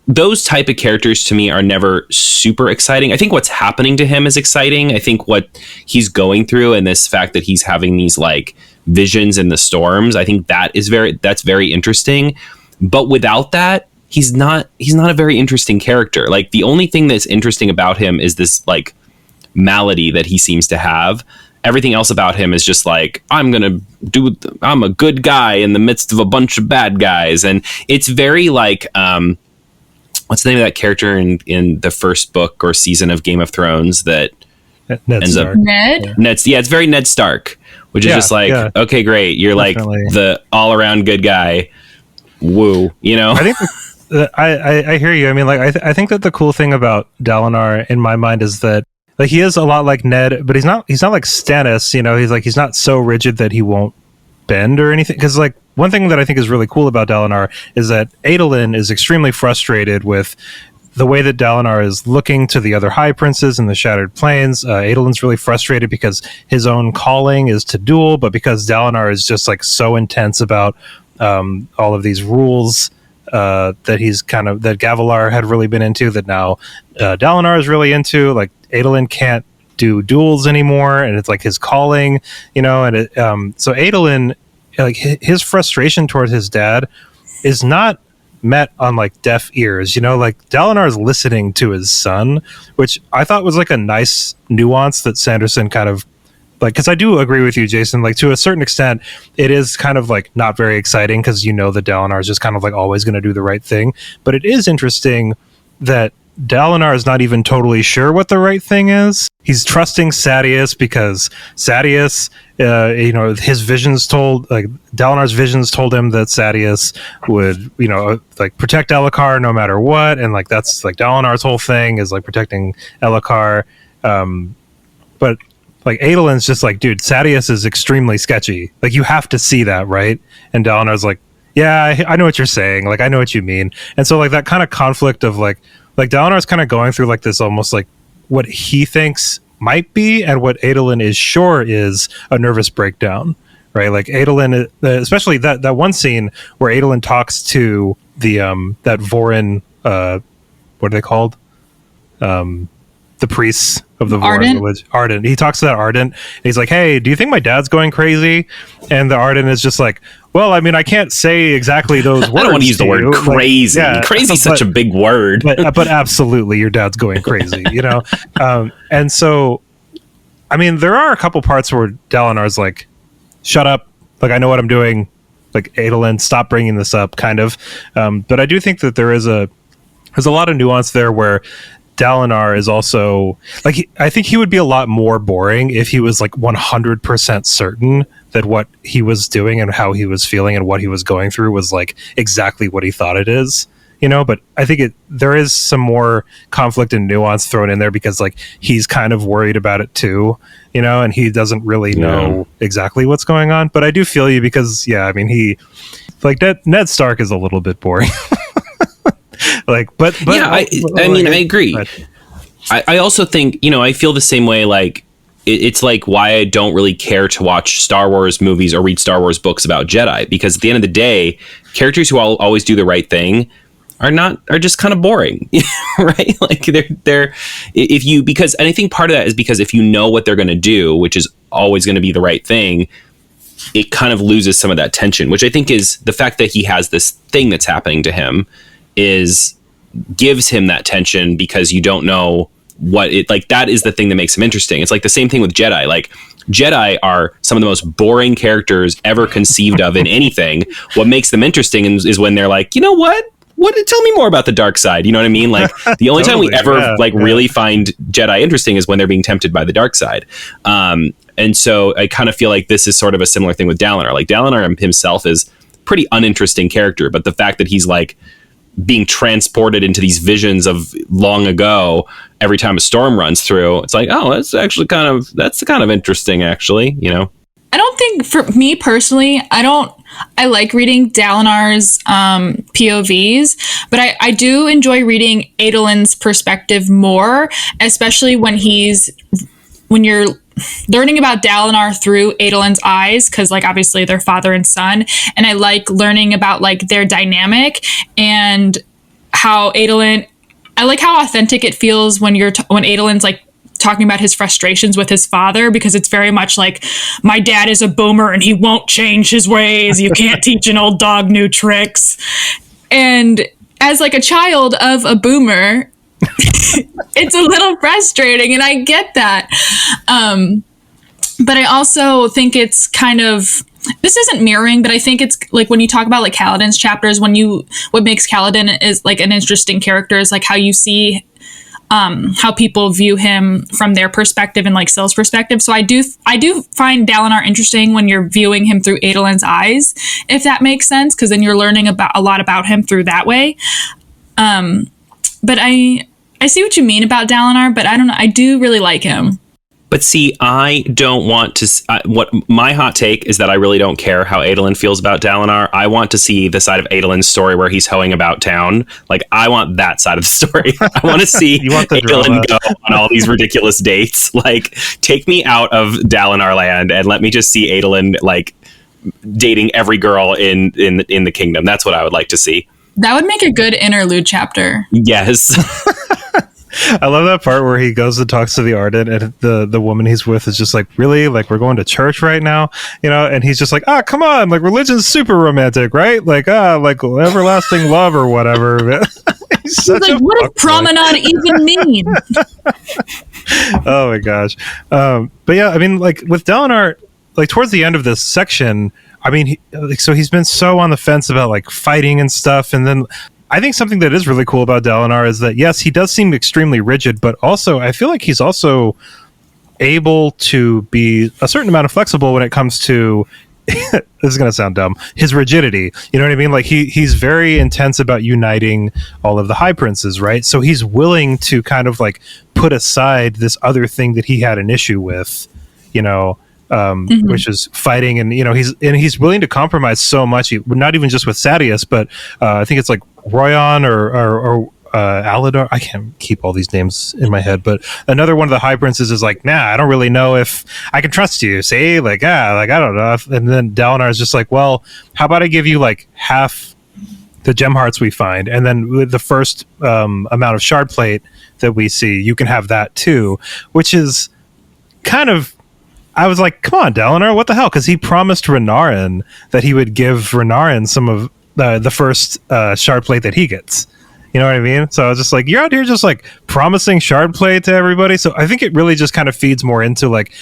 those type of characters to me are never super exciting. I think what's happening to him is exciting. I think what he's going through and this fact that he's having these visions in the storms, I think that's very interesting. But without that, he's not a very interesting character. The only thing that's interesting about him is this malady that he seems to have. Everything else about him is just I'm a good guy in the midst of a bunch of bad guys. And it's very what's the name of that character in the first book or season of Game of Thrones that Ned ends Stark. up Ned? It's very Ned Stark, which is just like, okay, great. You're definitely like the all around good guy. Woo, you know? I think I hear you. I mean, like, I think that the cool thing about Dalinar in my mind is that, like, he is a lot like Ned, but he's not like Stannis, you know? He's not so rigid that he won't bend or anything. Because, like, one thing that I think is really cool about Dalinar is that Adolin is extremely frustrated with the way that Dalinar is looking to the other High Princes in the Shattered Plains. Adolin's really frustrated because his own calling is to duel, but because Dalinar is just, like, so intense about all of these rules that he's that Gavilar had really been into, that now Dalinar is really into. Like, Adolin can't do duels anymore, and it's like his calling, you know. And so Adolin, like, his frustration towards his dad is not met on, like, deaf ears, you know. Like, Dalinar is listening to his son, which I thought was, like, a nice nuance that Sanderson kind of, like, because I do agree with you, Jaysen, like, to a certain extent it is kind of, like, not very exciting, because you know that Dalinar is just kind of, like, always going to do the right thing. But it is interesting that Dalinar is not even totally sure what the right thing is. He's trusting Sadeas because Sadeas, you know, his visions told, like, Dalinar's visions told him that Sadeas would, you know, like, protect Elhokar no matter what, and, like, that's, like, Dalinar's whole thing is, like, protecting Elhokar. But, like, Adolin's just like, dude, Sadeas is extremely sketchy. Like, you have to see that, right? And Dalinar's like, yeah, I know what you're saying. Like, I know what you mean. And so, like, that kind of conflict of, like Dalinar's kind of going through, like, this almost, like, what he thinks might be and what Adolin is sure is a nervous breakdown, right? Like, Adolin, especially that one scene where Adolin talks to the that Vorin, what are they called? The priests of the Vorin village. Ardent. He talks to that Ardent, and he's like, hey, do you think my dad's going crazy? And the Ardent is just like, well, I mean, I can't say exactly those words. I don't want to use the word crazy. Like, crazy is such a big word. but absolutely, your dad's going crazy, you know? And so, I mean, there are a couple parts where Dalinar's like, shut up. Like, I know what I'm doing. Like, Adolin, stop bringing this up, kind of. But I do think that there's a lot of nuance there where Dalinar is also, like, I think he would be a lot more boring if he was, like, 100% certain that what he was doing and how he was feeling and what he was going through was, like, exactly what he thought it is, you know. But I think there is some more conflict and nuance thrown in there because, like, he's kind of worried about it too, you know, and he doesn't really know exactly what's going on. But I do feel you because, yeah, I mean, Ned Stark is a little bit boring. Like, but yeah, I mean, I agree. I also think, you know, I feel the same way. Like, it's like why I don't really care to watch Star Wars movies or read Star Wars books about Jedi, because at the end of the day, characters who always do the right thing are just kind of boring, right? Like, they're because, and I think part of that is because if you know what they're going to do, which is always going to be the right thing, it kind of loses some of that tension, which I think is the fact that he has this thing that's happening to him gives him that tension, because you don't know what it, like, that is the thing that makes him interesting. It's like the same thing with Jedi. Like, Jedi are some of the most boring characters ever conceived of in anything. What makes them interesting is when they're like, you know what, tell me more about the dark side. You know what I mean? Like, the only time we ever really find Jedi interesting is when they're being tempted by the dark side. And so I kind of feel like this is sort of a similar thing with Dalinar. Like, Dalinar himself is a pretty uninteresting character, but the fact that he's, like, being transported into these visions of long ago every time a storm runs through, it's like, oh, that's kind of interesting, actually, you know. I don't think, for me personally, I like reading Dalinar's POVs, but I do enjoy reading Adolin's perspective more, especially when you're learning about Dalinar through Adolin's eyes, because, like, obviously they're father and son, and I like learning about, like, their dynamic and how Adolin, I like how authentic it feels when when Adolin's, like, talking about his frustrations with his father, because it's very much like, my dad is a boomer and he won't change his ways. You can't teach an old dog new tricks. And as, like, a child of a boomer, it's a little frustrating, and I get that. But I also think it's kind of, this isn't mirroring, but I think it's like when you talk about, like, Kaladin's chapters, what makes Kaladin is, like, an interesting character is, like, how you see how people view him from their perspective and like Syl's perspective. So I do find Dalinar interesting when you're viewing him through Adolin's eyes, if that makes sense, because then you're learning about a lot about him through that way. But I see what you mean about Dalinar, but I don't know. I do really like him. But see, I don't want to... what my hot take is that I really don't care how Adolin feels about Dalinar. I want to see the side of Adolin's story where he's hoeing about town. Like, I want that side of the story. I want to see Adolin go on all these ridiculous dates. Like, take me out of Dalinar land and let me just see Adolin, like, dating every girl in the kingdom. That's what I would like to see. That would make a good interlude chapter. Yes. I love that part where he goes and talks to the Ardent, and the woman he's with is just like, really? Like, we're going to church right now? You know, and he's just like, come on, like, religion's super romantic, right? Like, like everlasting love or whatever. He's like, what does promenade even mean? Oh my gosh. But yeah, I mean, like, with Dalinar, like, towards the end of this section, I mean, so he's been so on the fence about, like, fighting and stuff, and then... I think something that is really cool about Dalinar is that, yes, he does seem extremely rigid, but also I feel like he's also able to be a certain amount of flexible when it comes to, this is going to sound dumb, his rigidity. You know what I mean? Like, he's very intense about uniting all of the High Princes, right? So he's willing to kind of, like, put aside this other thing that he had an issue with, you know, which is fighting, and you know he's willing to compromise so much. Not even just with Sadeas, but I think it's like Royan or Aladar. I can't keep all these names in my head, but another one of the High Princes is like, nah, I don't really know if I can trust you. See, like, like I don't know. And then Dalinar is just like, well, how about I give you like half the gem hearts we find, and then with the first amount of shard plate that we see, you can have that too, which is kind of. I was like, come on, Dalinar, what the hell? Because he promised Renarin that he would give Renarin some of the first shard plate that he gets. You know what I mean? So I was just like, you're out here just like promising shard plate to everybody. So I think it really just kind of feeds more into like,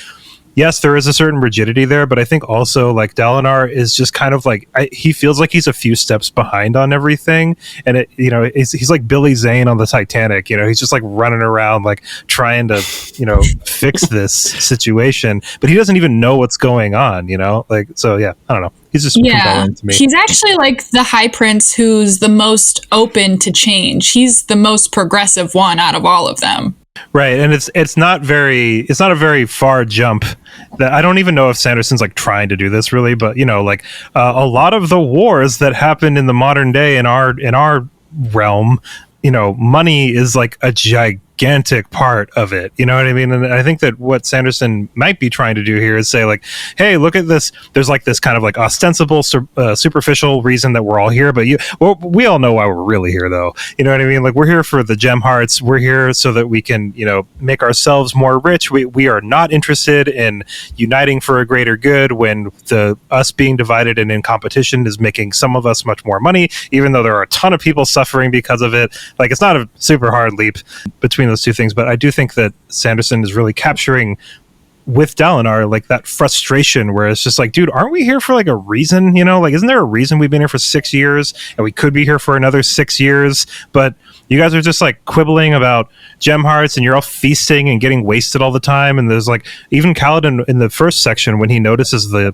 yes, there is a certain rigidity there, but I think also like Dalinar is just kind of like, he feels like he's a few steps behind on everything. And it, you know, he's like Billy Zane on the Titanic, you know, he's just like running around, like trying to, you know, fix this situation, but he doesn't even know what's going on, you know, like, so yeah, I don't know. He's just compelling to me. He's actually like the High Prince who's the most open to change. He's the most progressive one out of all of them. Right, and it's not a very far jump. That I don't even know if Sanderson's like trying to do this really, but you know, like a lot of the wars that happen in the modern day in our realm, you know, money is like a gigantic part of it. You know what I mean? And I think that what Sanderson might be trying to do here is say like, hey, look at this. There's like this kind of like ostensible, superficial reason that we're all here, but we all know why we're really here, though. You know what I mean? Like, we're here for the gem hearts. We're here so that we can, you know, make ourselves more rich. We are not interested in uniting for a greater good when us being divided and in competition is making some of us much more money, even though there are a ton of people suffering because of it. Like, it's not a super hard leap between those two things, but I do think that Sanderson is really capturing with Dalinar like that frustration where it's just like, dude, aren't we here for like a reason? You know, like, isn't there a reason we've been here for 6 years and we could be here for another 6 years, but you guys are just like quibbling about gem hearts and you're all feasting and getting wasted all the time. And there's like, even Kaladin in the first section, when he notices the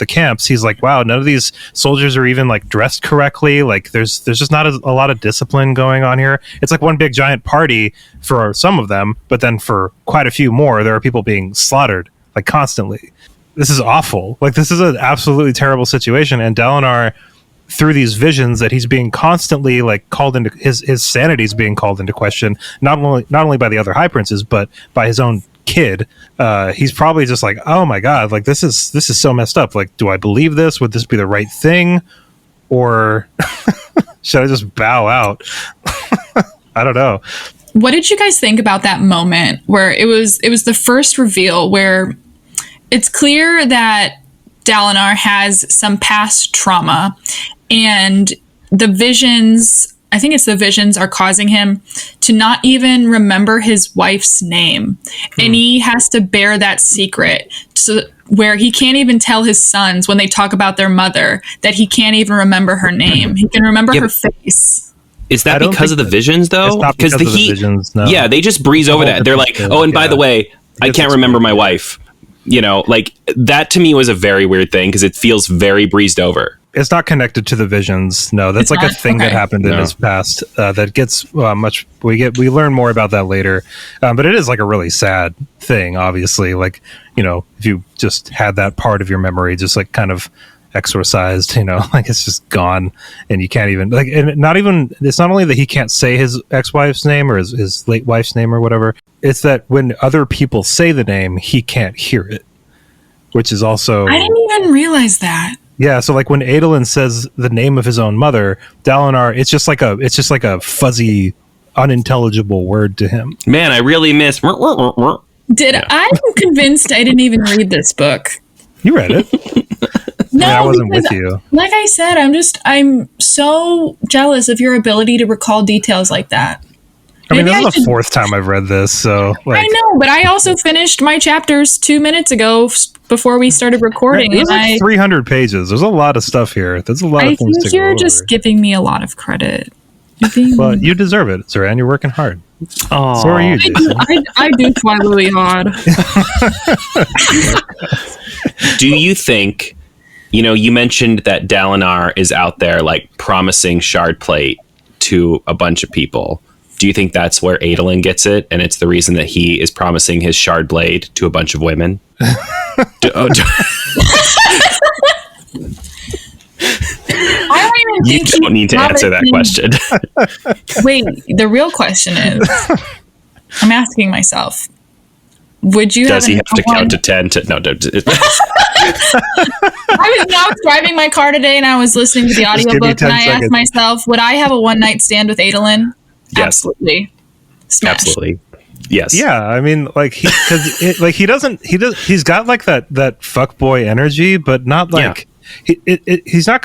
camps, he's like, wow, none of these soldiers are even like dressed correctly. Like there's just not a lot of discipline going on here. It's like one big giant party for some of them, but then for quite a few more, there are people being slaughtered like constantly. This is awful. Like, this is an absolutely terrible situation. And Dalinar, through these visions that he's being constantly like called into, his sanity is being called into question, not only by the other High Princes, but by his own kid. He's probably just like, oh my god, like this is so messed up. Like, do I believe this? Would this be the right thing, or should I just bow out? I don't know. What did you guys think about that moment where it was the first reveal where it's clear that Dalinar has some past trauma, and the visions, I think it's the visions, are causing him to not even remember his wife's name. And he has to bear that secret, so where he can't even tell his sons when they talk about their mother that he can't even remember her name. He can remember her face. Is that because of the visions, though? Because the visions, no. Yeah, they just breeze over that. They're like, oh, and by the way, I can't remember my wife. You know, like that to me was a very weird thing because it feels very breezed over. It's not connected to the visions. No, that's a thing that happened in his past that gets much. We learn more about that later, but it is like a really sad thing. Obviously, like, you know, if you just had that part of your memory just like kind of exorcised, you know, like it's just gone, and you can't even like. And it's not only that he can't say his ex-wife's name or his late wife's name or whatever. It's that when other people say the name, he can't hear it, which is also. I didn't even realize that. Yeah, so like when Adolin says the name of his own mother, Dalinar, it's just like a fuzzy, unintelligible word to him. Man, I really miss. I'm convinced I didn't even read this book. You read it. No, I wasn't with you. Like I said, I'm so jealous of your ability to recall details like that. I mean, this is the fourth time I've read this, so like, I know, but I also finished my chapters 2 minutes ago before we started recording. There's like 300 pages. There's a lot of stuff here. There's a lot of things to go over. I think you're just giving me a lot of credit. Well, you deserve it, Zoranne. You're working hard. Oh, so are you, Jaysen. I do try really hard. Do you think, you know, you mentioned that Dalinar is out there like promising shard plate to a bunch of people. Do you think that's where Adolin gets it, and it's the reason that he is promising his shard blade to a bunch of women? I don't even think you don't need to answer that question. Wait, the real question is, I'm asking myself, would you does he have to count to 10 to no? I was now driving my car today and I was listening to the audiobook and I asked myself, would I have a one night stand with Adolin? Yes. Absolutely. Smash. Absolutely. Yes. Yeah, I mean, like he's got like that fuckboy energy, but not like he's not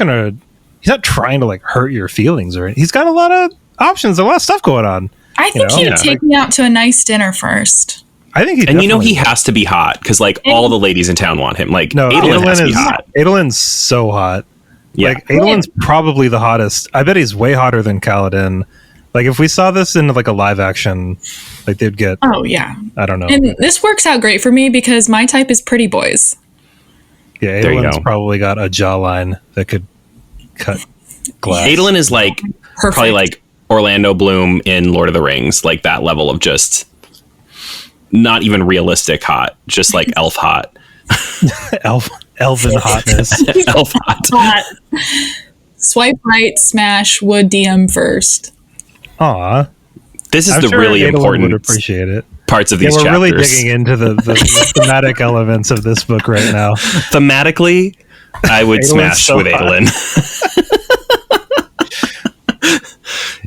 trying to like hurt your feelings or anything. He's got a lot of options, a lot of stuff going on. I think he'd take me out to a nice dinner first. I think and you know he has to be hot because like all the ladies in town want him. Like no, Adolin has to be hot. Adolin's so hot. Yeah. Like Adolin's probably the hottest. I bet he's way hotter than Kaladin. Like if we saw this in like a live action, like they'd get. Oh yeah. I don't know. And this works out great for me because my type is pretty boys. Yeah, Adolin's probably got a jawline that could cut glass. Adolin is like probably like Orlando Bloom in Lord of the Rings, like that level of just not even realistic hot, just like elf hot. Elven hotness. Elf hot. Swipe right, smash, would DM first. Aw. This is the really important would appreciate it. Parts of these we're chapters. Really digging into the thematic elements of this book right now. Thematically, I would smash with Adolin.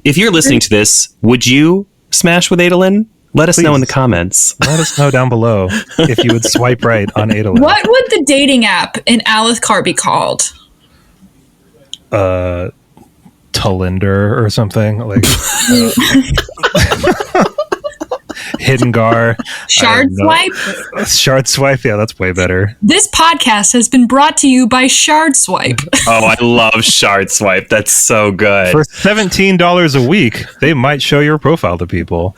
If you're listening to this, would you smash with Adolin? Let us know in the comments. Let us know down below if you would swipe right on Adolin. What would the dating app in Alethkar be called? Talinder or something like Hidden Gar. Shard Swipe? Shard Swipe, yeah, that's way better. This podcast has been brought to you by Shard Swipe. Oh, I love Shard Swipe. That's so good. For $17 a week, they might show your profile to people.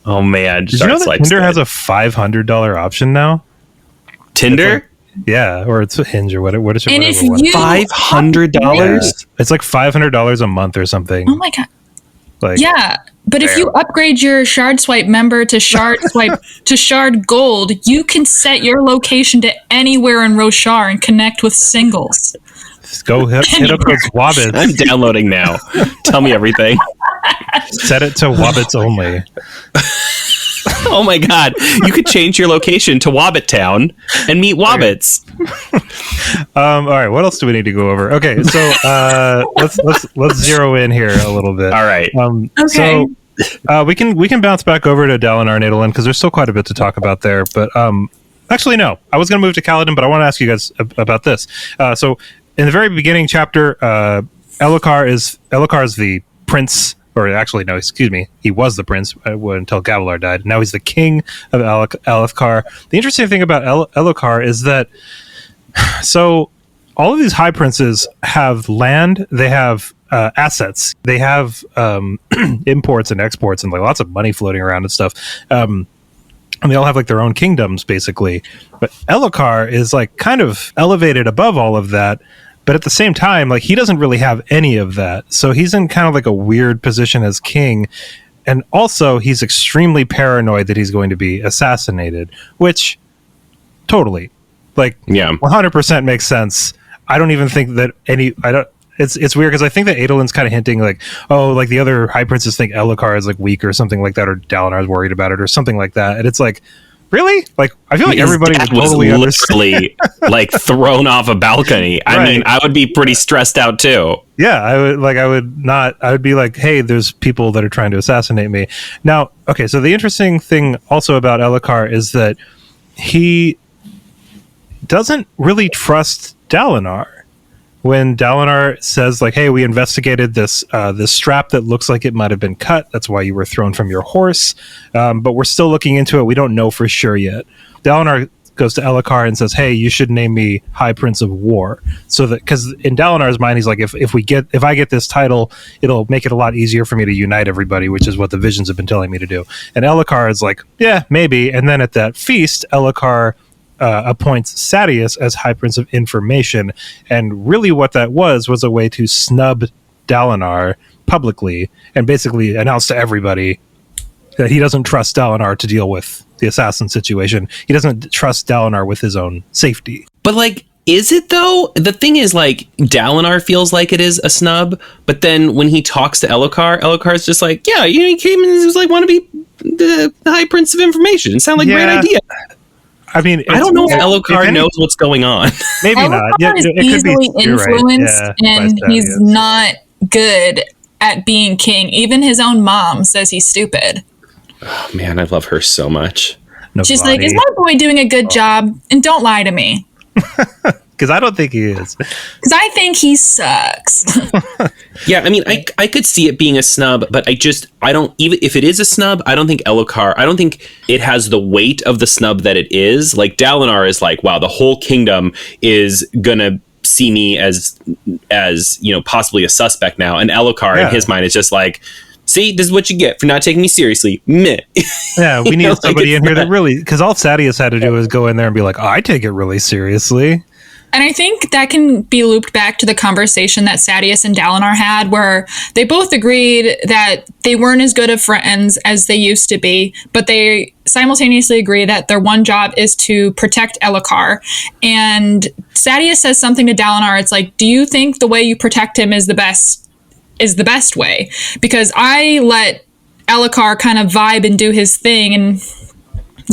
Oh man, did you know that Tinder has a $500 option now? Tinder? Yeah, or it's a Hinge or whatever. What is it? And if you $500? Yeah. It's like $500 a month or something. Oh my god! Like yeah, but if you upgrade your Shard Swipe member to Shard Swipe to Shard Gold, you can set your location to anywhere in Roshar and connect with singles. Just go hit up those Wobbits. I'm downloading now. Tell me everything. Set it to Wobbits only. Oh my god, you could change your location to Wobbit Town and meet Wobbits. All right, what else do we need to go over? Okay, so let's zero in here a little bit. All right. Okay. So we can bounce back over to Dalinar and Adolin because there's still quite a bit to talk about there. But actually, no, I was going to move to Kaladin, but I want to ask you guys about this. So in the very beginning chapter, Elhokar is the prince. Or actually, no, excuse me. He was the prince until Gavilar died. Now he's the king of Alethkar. The interesting thing about Elhokar is that, so all of these high princes have land. They have assets. They have imports and exports and like lots of money floating around and stuff. And they all have like their own kingdoms basically. But Elhokar is like kind of elevated above all of that. But at the same time, like he doesn't really have any of that. So he's in kind of like a weird position as king. And also he's extremely paranoid that he's going to be assassinated, which totally like 100% makes sense. I don't even think that it's weird because I think that Adolin's kind of hinting like, oh, like the other high princes think Elhokar is like weak or something like that, or Dalinar is worried about it or something like that. And it's like, really? Like, I feel like everybody would totally literally like thrown off a balcony. I mean, I would be pretty stressed out too. Yeah, I would be like, hey, there's people that are trying to assassinate me. Now, okay, so the interesting thing also about Elhokar is that he doesn't really trust Dalinar. When Dalinar says like, hey, we investigated this strap that looks like it might have been cut. That's why you were thrown from your horse. But we're still looking into it. We don't know for sure yet. Dalinar goes to Elhokar and says, hey, you should name me High Prince of War. So that, because in Dalinar's mind, he's like, if I get this title, it'll make it a lot easier for me to unite everybody, which is what the visions have been telling me to do. And Elhokar is like, yeah, maybe. And then at that feast, Elhokar appoints Sadeas as High Prince of Information, and really what that was a way to snub Dalinar publicly and basically announce to everybody that he doesn't trust Dalinar to deal with the assassin situation. He doesn't trust Dalinar with his own safety. But like, is it though? The thing is, like, Dalinar feels like it is a snub, but then when he talks to Elhokar's just like, yeah, he came and was like, want to be the High Prince of Information. Sound like a great idea. I mean, I don't know if Elhokar knows what's going on. Maybe not. Yeah, is easily influenced, and he's not good at being king. Even his own mom says he's stupid. Oh, man, I love her so much. She's like, is my boy doing a good job? And don't lie to me. Because I don't think he is. Because I think he sucks. Yeah, I mean, I could see it being a snub, but I don't, even if it is a snub, I don't think I don't think it has the weight of the snub that it is. Like, Dalinar is like, wow, the whole kingdom is gonna see me as possibly a suspect now. And Elhokar, in his mind, is just like, see, this is what you get for not taking me seriously. Meh. Yeah, we need somebody in here that really, because all Sadeas had to do was go in there and be like, I take it really seriously. And I think that can be looped back to the conversation that Sadeas and Dalinar had, where they both agreed that they weren't as good of friends as they used to be, but they simultaneously agree that their one job is to protect Elhokar. And Sadeas says something to Dalinar. It's like, do you think the way you protect him is the best way? Because I let Elhokar kind of vibe and do his thing and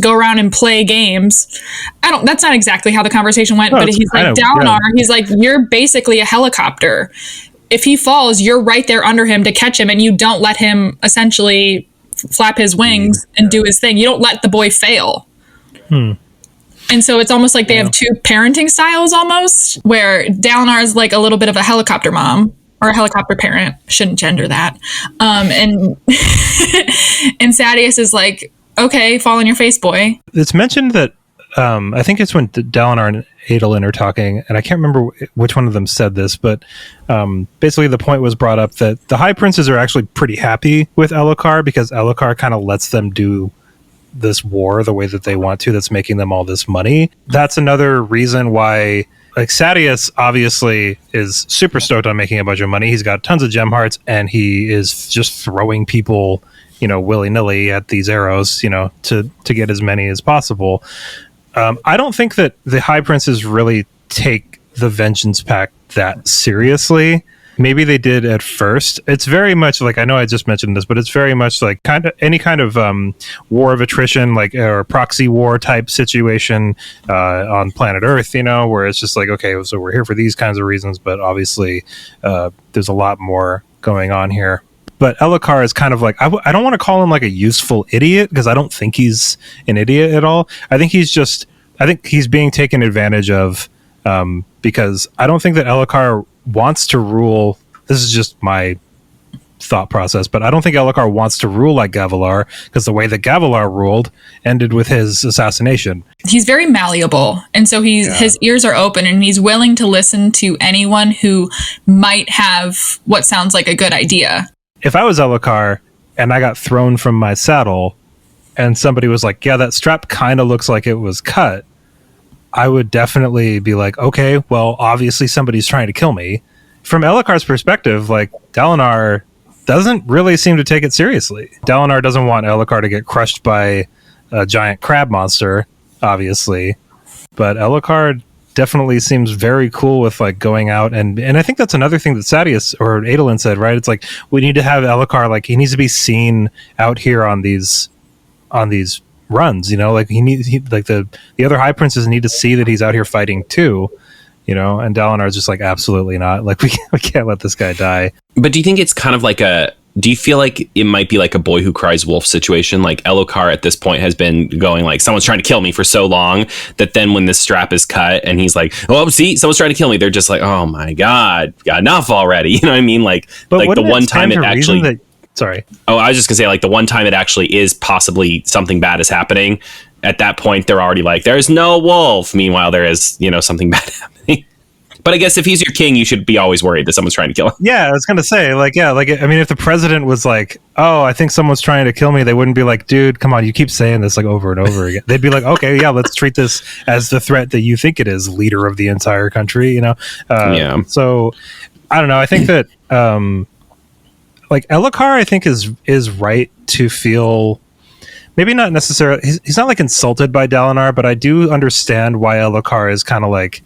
go around and play games. That's not exactly how the conversation went, but he's like, Dalinar, he's like, you're basically a helicopter. If he falls, you're right there under him to catch him, and you don't let him essentially flap his wings and do his thing. You don't let the boy fail. And so it's almost like they have two parenting styles almost, where Dalinar is like a little bit of a helicopter mom or a helicopter parent. Shouldn't gender that. And and Sadeas is like, okay, fall on your face, boy. It's mentioned that I think it's when Dalinar and Adolin are talking, and I can't remember which one of them said this, but basically the point was brought up that the High Princes are actually pretty happy with Elhokar because Elhokar kind of lets them do this war the way that they want to, that's making them all this money. That's another reason why, like, Sadeas obviously is super stoked on making a bunch of money. He's got tons of gem hearts, and he is just throwing people, willy-nilly at these arrows, to get as many as possible. I don't think that the High Princes really take the Vengeance Pact that seriously. Maybe they did at first. It's very much like, I know I just mentioned this, but it's very much like any kind of war of attrition, like, or proxy war type situation on planet Earth, where it's just like, okay, so we're here for these kinds of reasons, but obviously there's a lot more going on here. But Elhokar is kind of like, I don't want to call him like a useful idiot, because I don't think he's an idiot at all. I think he's being taken advantage of, because I don't think that Elhokar wants to rule. This is just my thought process, but I don't think Elhokar wants to rule like Gavilar, because the way that Gavilar ruled ended with his assassination. He's very malleable, and so his ears are open, and he's willing to listen to anyone who might have what sounds like a good idea. If I was Elhokar and I got thrown from my saddle and somebody was like, yeah, that strap kind of looks like it was cut, I would definitely be like, okay, well, obviously somebody's trying to kill me. From Elhokar's perspective, like, Dalinar doesn't really seem to take it seriously. Dalinar doesn't want Elhokar to get crushed by a giant crab monster, obviously, but Elhokar definitely seems very cool with like going out and I think that's another thing that Sadeas or Adolin said, right? It's like, we need to have Elhokar, like, he needs to be seen out here on these runs, you know, like like the other high princes need to see that he's out here fighting too, you know, and Dalinar's just like, absolutely not, like we can't let this guy die. But do you think it's kind of like do you feel like it might be like a boy who cries wolf situation? Like Elhokar at this point has been going like, someone's trying to kill me for so long that then when this strap is cut and he's like, oh, see, someone's trying to kill me, they're just like, oh my God, got enough already. You know what I mean? Like the one time it actually... Sorry. Oh, I was just gonna say, like, the one time it actually is possibly something bad is happening, at that point they're already like, there's no wolf. Meanwhile, there is, you know, something bad happening. But I guess if he's your king, you should be always worried that someone's trying to kill him. Yeah, I was gonna say, like, yeah, like, I mean, if the president was like, oh, I think someone's trying to kill me, they wouldn't be like, dude, come on, you keep saying this like over and over again. They'd be like, okay, yeah, let's treat this as the threat that you think it is, leader of the entire country, you know? Yeah. So, I don't know. I think that, like, Elhokar, I think is right to feel, maybe not necessarily, he's not like insulted by Dalinar, but I do understand why Elhokar is kind of like,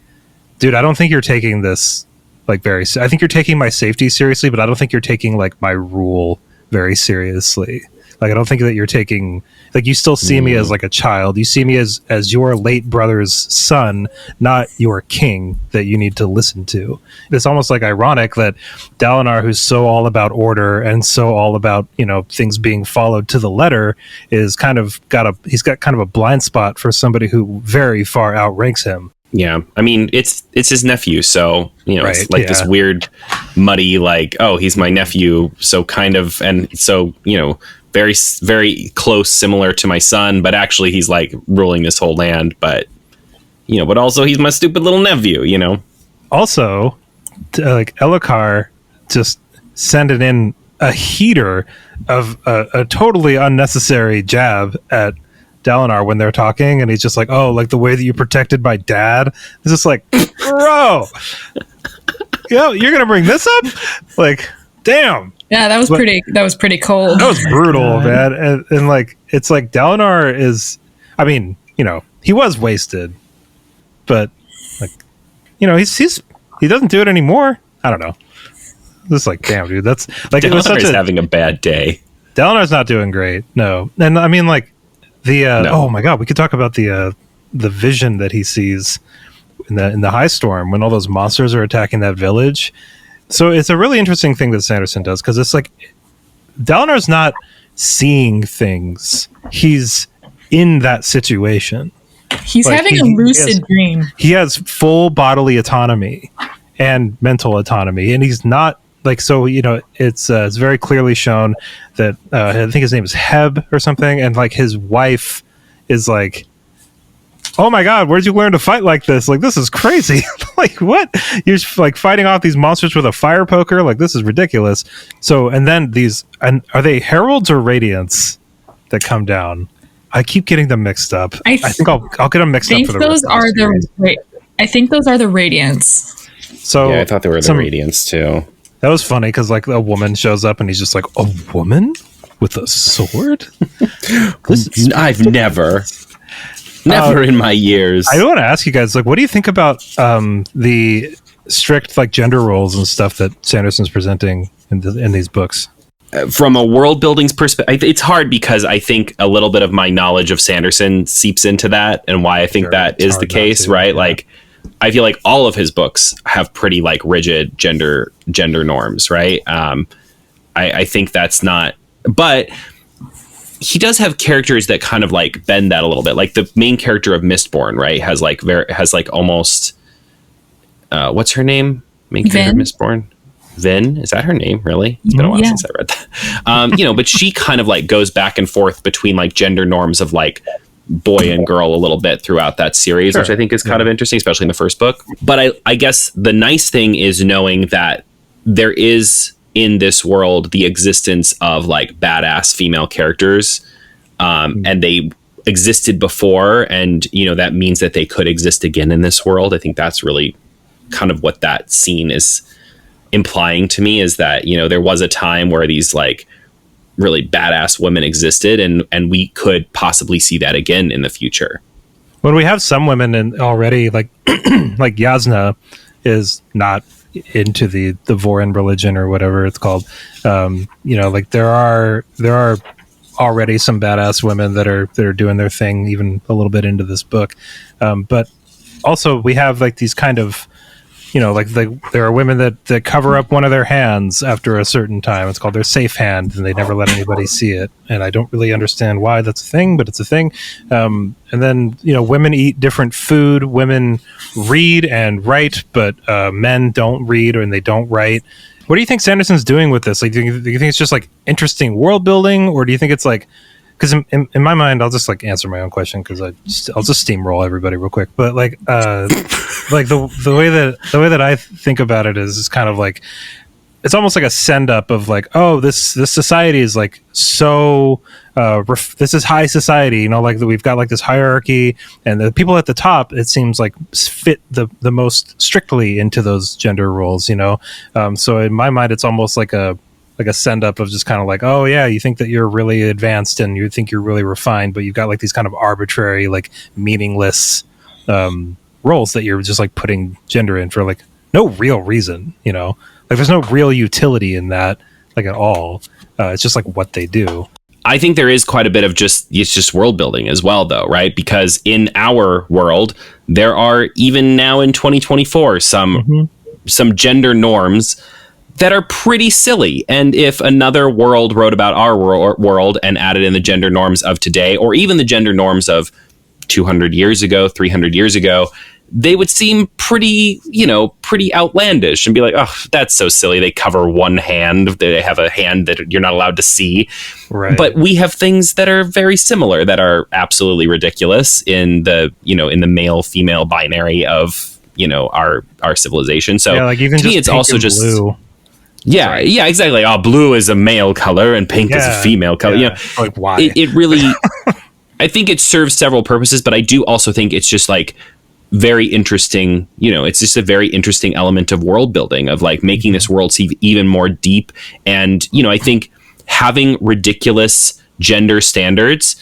dude, I don't think you're taking this like I think you're taking my safety seriously, but I don't think you're taking like my rule very seriously. Like, I don't think that you're taking, like, you still see me as like a child. You see me as your late brother's son, not your king that you need to listen to. It's almost like ironic that Dalinar, who's so all about order and so all about, you know, things being followed to the letter, is kind of he's got kind of a blind spot for somebody who very far outranks him. Yeah, I mean, it's his nephew, so, you know, right, it's like this weird, muddy, like, oh, he's my nephew, so kind of, and so, you know, very, very close, similar to my son, but actually he's like ruling this whole land, but, you know, but also he's my stupid little nephew, you know? Also, like, Elhokar just sending in a heater of a totally unnecessary jab at Dalinar when they're talking, and he's just like, oh, like the way that you protected my dad. It's just like, bro, you know, you're gonna bring this up? Like, damn. Yeah, that was pretty cold. That was brutal, man. And like, it's like Dalinar is, I mean, you know, he was wasted, but like, you know, he doesn't do it anymore. I don't know. Just like, damn, dude, that's like, Dalinar's having a bad day. Dalinar's not doing great. No. And I mean, like, oh my God, we could talk about the vision that he sees in the highstorm when all those monsters are attacking that village. So it's a really interesting thing that Sanderson does, because it's like Dalinar's not seeing things; he's in that situation. He's like, having a lucid dream. He has full bodily autonomy and mental autonomy, and he's not like, so, you know, it's very clearly shown that I think his name is Heb or something, and like his wife is like, oh my God, where'd you learn to fight like this? Like, this is crazy. Like, what? You're like fighting off these monsters with a fire poker? Like, this is ridiculous. So, and then are they heralds or radiants that come down? I keep getting them mixed up. I think I'll get them mixed up for the rest of the series. I think those are the radiants. So yeah, I thought they were the radiants too. That was funny because like a woman shows up and he's just like, a woman with a sword? I've never in my years. I want to ask you guys, like, what do you think about the strict like gender roles and stuff that Sanderson's presenting in these books? From a world building's perspective, it's hard because I think a little bit of my knowledge of Sanderson seeps into that, and why I think that is the case, right? Yeah. Like, I feel like all of his books have pretty like rigid gender norms, right? I think that's not, but he does have characters that kind of like bend that a little bit. Like the main character of Mistborn, right, has like almost what's her name? Main character of Mistborn. Vin, is that her name? Really? It's been a while since I read that. But she kind of like goes back and forth between like gender norms of like boy and girl a little bit throughout that series, which I think is kind of interesting, especially in the first book. But I guess the nice thing is knowing that there is in this world the existence of like badass female characters, and they existed before, and that means that they could exist again in this world. I think that's really kind of what that scene is implying to me, is that there was a time where these like really badass women existed, and we could possibly see that again in the future. When we have some women already, like like Yasna is not into the Vorin religion or whatever it's called. Like there are already some badass women that are doing their thing even a little bit into this book. But also we have like these kind of, there are women that cover up one of their hands after a certain time. It's called their safe hand, and they never let anybody see it. And I don't really understand why that's a thing, but it's a thing. And then, women eat different food. Women read and write, but men don't read and they don't write. What do you think Sanderson's doing with this? Like, do you think it's just like interesting world building, or do you think it's like, because in my mind, I'll just like answer my own question because I'll just steamroll everybody real quick. But like, like the way that I think about it is kind of like, it's almost like a send up of like, oh, this society is like so this is high society, like we've got like this hierarchy, and the people at the top, it seems like fit the most strictly into those gender roles. So in my mind, it's almost like a send up of just kind of like, oh yeah, you think that you're really advanced and you think you're really refined, but you've got like these kind of arbitrary, like meaningless roles that you're just like putting gender in for like no real reason, like there's no real utility in that, like at all. It's just like what they do. I think there is quite a bit of it's just world building as well, though, right? Because in our world, there are, even now in 2024, some gender norms that are pretty silly. And if another world wrote about our world and added in the gender norms of today, or even the gender norms of 200 years ago, 300 years ago, they would seem pretty outlandish and be like, oh, that's so silly. They cover one hand. They have a hand that you're not allowed to see. Right. But we have things that are very similar that are absolutely ridiculous in the male female binary of, our civilization. So like even to me, it's also just blue. Yeah, exactly. Oh, blue is a male color and pink is a female color. Yeah. Like why? It really, I think it serves several purposes, but I do also think it's just like very interesting. It's just a very interesting element of world building, of like making this world seem even more deep. And, I think having ridiculous gender standards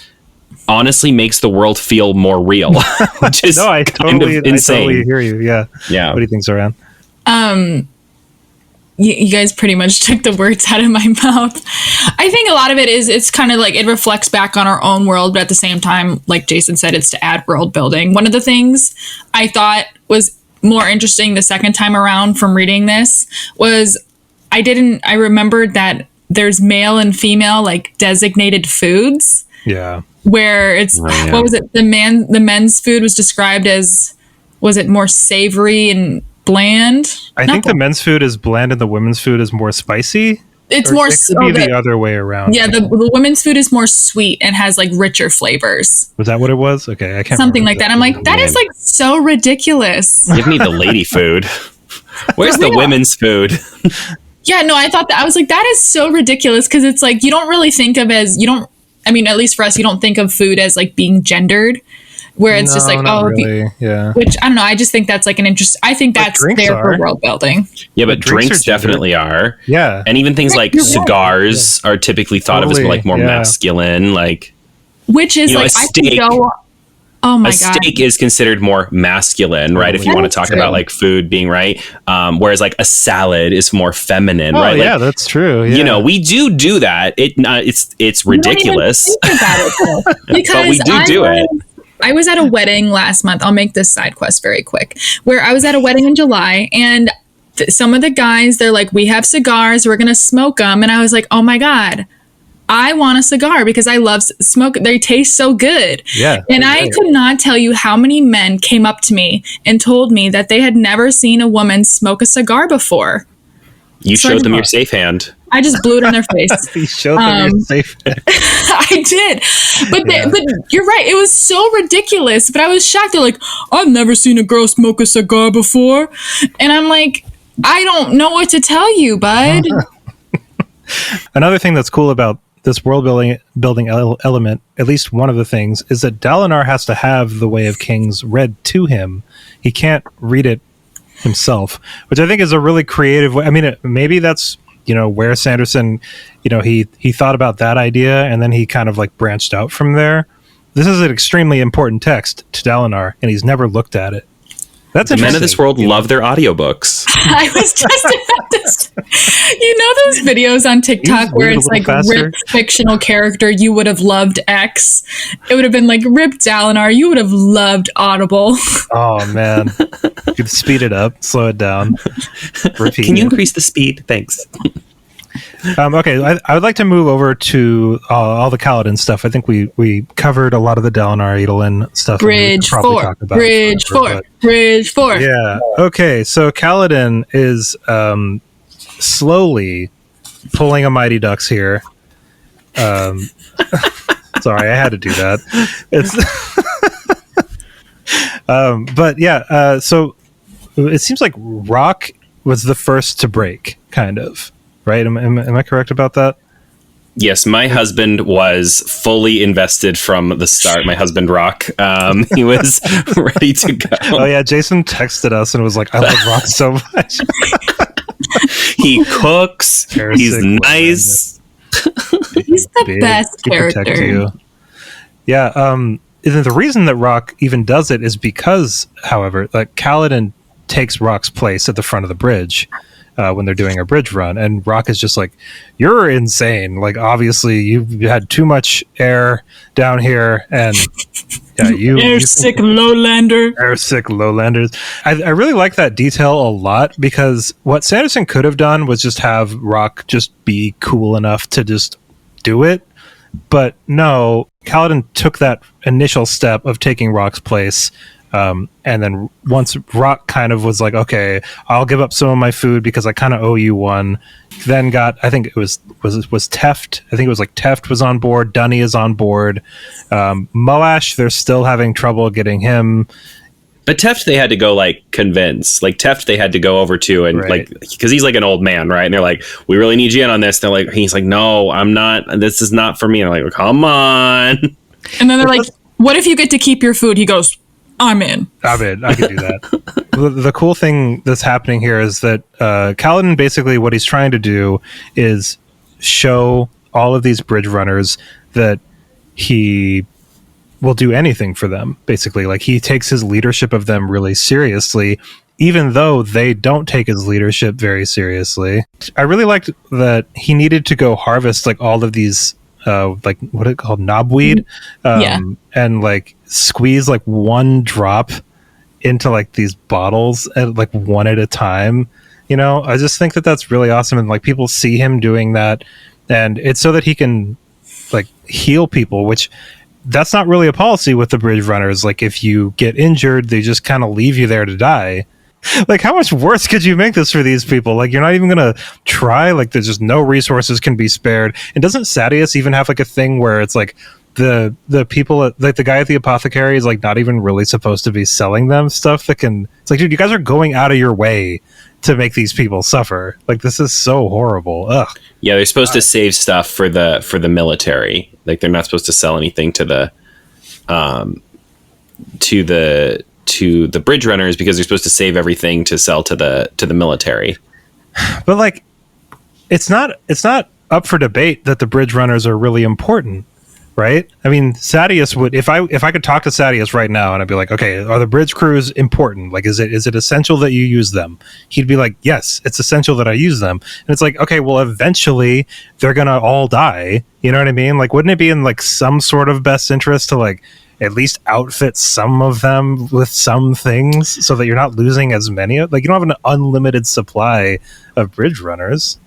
honestly makes the world feel more real, which is kind of insane. I totally hear you. Yeah. Yeah. What do you think, Zoranne? You guys pretty much took the words out of my mouth. I think a lot of it is, it's kind of like it reflects back on our own world, but at the same time, like Jaysen said, it's to add world building. One of the things I thought was more interesting the second time around from reading this was I remembered that there's male and female like designated foods. Yeah. Where it's, what was it? The men's food was described as, was it more savory and bland? I think the men's food is bland and the women's food is more spicy. It's more. It could be the other way around. Yeah, the women's food is more sweet and has like richer flavors. Was that what it was? Okay, I can't. Something like that. I'm like, that is like so ridiculous. Give me the lady food. Where's the women's food? Yeah, no, I thought that. I was like, that is so ridiculous, because it's like you don't really think of I mean, at least for us, you don't think of food as like being gendered. Where it's just like, oh, really. Yeah. Which I don't know. I just think that's like an interest. I think that's there for world building. Yeah, but drinks definitely are. Yeah. And even things like cigars are typically thought of as like more masculine, like. Which is like, I can go. Oh my God. A steak is considered more masculine, right? If you want to talk about like food being right. Whereas like a salad is more feminine, right? Yeah, like, that's true. Yeah. We do that. It's ridiculous. Because but we do it. I was at a wedding last month. I'll make this side quest very quick. Where I was at a wedding in July, and some of the guys, they're like, we have cigars, we're going to smoke them. And I was like, oh my God, I want a cigar because I love smoke. They taste so good. Yeah. And I could not tell you how many men came up to me and told me that they had never seen a woman smoke a cigar before. You showed them your safe hand. I just blew it in their face. You showed them your safe hand. I did. But you're right. It was so ridiculous. But I was shocked. They're like, I've never seen a girl smoke a cigar before. And I'm like, I don't know what to tell you, bud. Another thing that's cool about this world building element, at least one of the things, is that Dalinar has to have the Way of Kings read to him. He can't read it himself, which I think is a really creative way. I mean, maybe that's, where Sanderson, he thought about that idea and then he kind of like branched out from there. This is an extremely important text to Dalinar and he's never looked at it. That's the men of this world love their audiobooks. I was just about to say, those videos on TikTok where it's like, rip fictional character, you would have loved X. It would have been like, rip Dalinar, you would have loved Audible. Oh, man. You could speed it up, slow it down. Repeat. Can you increase the speed? Thanks. Okay, I would like to move over to all the Kaladin stuff. I think we covered a lot of the Dalinar Edelin stuff. Bridge 4. Bridge 4. Yeah. Okay, so Kaladin is slowly pulling a Mighty Ducks here. Sorry, I had to do that. It's but yeah, so it seems like Rock was the first to break, kind of. Right? Am I correct about that? Yes, my husband was fully invested from the start. My husband, Rock, he was ready to go. Oh yeah, Jason texted us and was like, "I love Rock so much." He cooks. He's nice. He's the best character. Yeah. The reason that Rock even does it is because, however, like Kaladin takes Rock's place at the front of the bridge. When they're doing a bridge run, and Rock is just like, you're insane. Like, obviously you had too much air down here, and yeah, airsick lowlander. Airsick lowlanders. I really like that detail a lot, because what Sanderson could have done was just have Rock just be cool enough to just do it, but no, Kaladin took that initial step of taking Rock's place. And then once Rock kind of was like, okay, I'll give up some of my food because I kind of owe you one. Then I think it was Teft. I think it was like Teft was on board. Dunny is on board. Moash, they're still having trouble getting him. But Teft, they had to go like convince. Like Teft, they had to go over to and like, because he's like an old man, right? And they're like, we really need you in on this. They're like, he's like, no, I'm not. This is not for me. And I'm like, come on. And then they're like, what if you get to keep your food? He goes, I'm in. I can do that. The cool thing that's happening here is that Kaladin, basically what he's trying to do is show all of these bridge runners that he will do anything for them, basically. Like, he takes his leadership of them really seriously, even though they don't take his leadership very seriously. I really liked that he needed to go harvest like all of these like, what is it called, knobweed, and like squeeze like one drop into like these bottles at like one at a time. I just think that that's really awesome, and like people see him doing that, and it's so that he can like heal people, which that's not really a policy with the bridge runners. Like, if you get injured, they just kind of leave you there to die. Like, how much worse could you make this for these people? Like, you're not even gonna try. Like, there's just no resources can be spared. And doesn't Sadeas even have like a thing where it's like the people like the guy at the apothecary is like not even really supposed to be selling them stuff that can? It's like, dude, you guys are going out of your way to make these people suffer. Like, this is so horrible. Ugh. Yeah, they're supposed to save stuff for the military. Like, they're not supposed to sell anything to the bridge runners, because they're supposed to save everything to sell to the military. But like, it's not up for debate that the bridge runners are really important, right? I mean, Sadeas would, if I could talk to Sadeas right now and I'd be like, okay, are the bridge crews important? Like, is it essential that you use them? He'd be like, yes, it's essential that I use them. And it's like, okay, well, eventually they're gonna all die. You know what I mean? Like, wouldn't it be in like some sort of best interest to like at least outfit some of them with some things so that you're not losing as many? Like, you don't have an unlimited supply of bridge runners.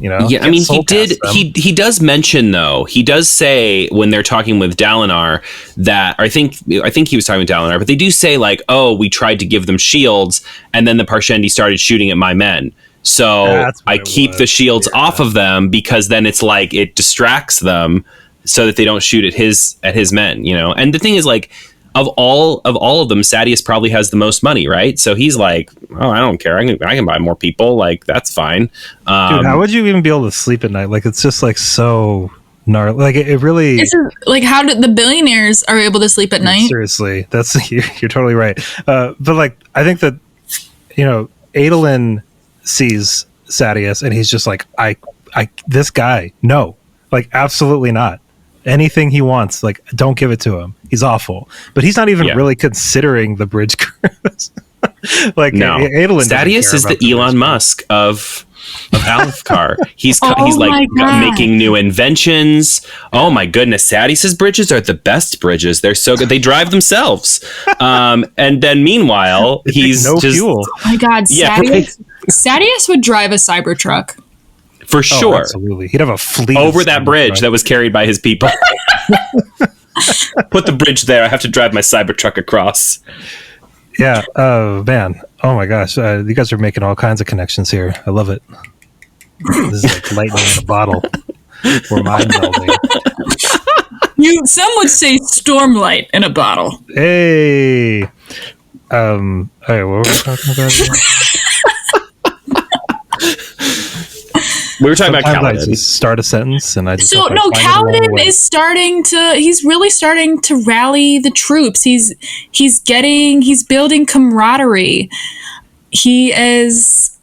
Yeah, I mean, he does mention, though, he does say when they're talking with Dalinar that, I think he was talking with Dalinar, but they do say like, oh, we tried to give them shields and then the Parshendi started shooting at my men. So I keep the shields off of them, because then it's like it distracts them so that they don't shoot at his men, you know. And the thing is, like, of all of them, Sadeas probably has the most money, right? So he's like, oh, I don't care, I can buy more people, like, that's fine. Dude, how would you even be able to sleep at night? Like, it's just like so gnarly. Like, it really, it's like, how did the billionaires are able to sleep at night? Seriously, that's you're totally right. But like, I think that, you know, Adolin sees Sadeas and he's just like, I this guy, no, like, absolutely not. Anything he wants, like, don't give it to him. He's awful. But he's not even really considering the bridge crews. Like, no. Adolin Sadeas is the Elon Musk of Alfcar. He's like making new inventions. Oh my goodness, Sadeas's bridges are the best bridges. They're so good. They drive themselves. And then meanwhile, he's no just fuel. Oh my God, Sadeas would drive a Cybertruck. For sure. Absolutely. He'd have a fleet over that bridge that was carried by his people. Put the bridge there. I have to drive my Cybertruck across. Yeah. Oh, man. Oh, my gosh. You guys are making all kinds of connections here. I love it. This is like lightning in a bottle. We're mind melding. Some would say Stormlight in a bottle. Hey. All right, what were we talking about here? We were talking about Kaladin. Start a sentence, and I just Kaladin is he's really starting to rally the troops. He's building camaraderie. He is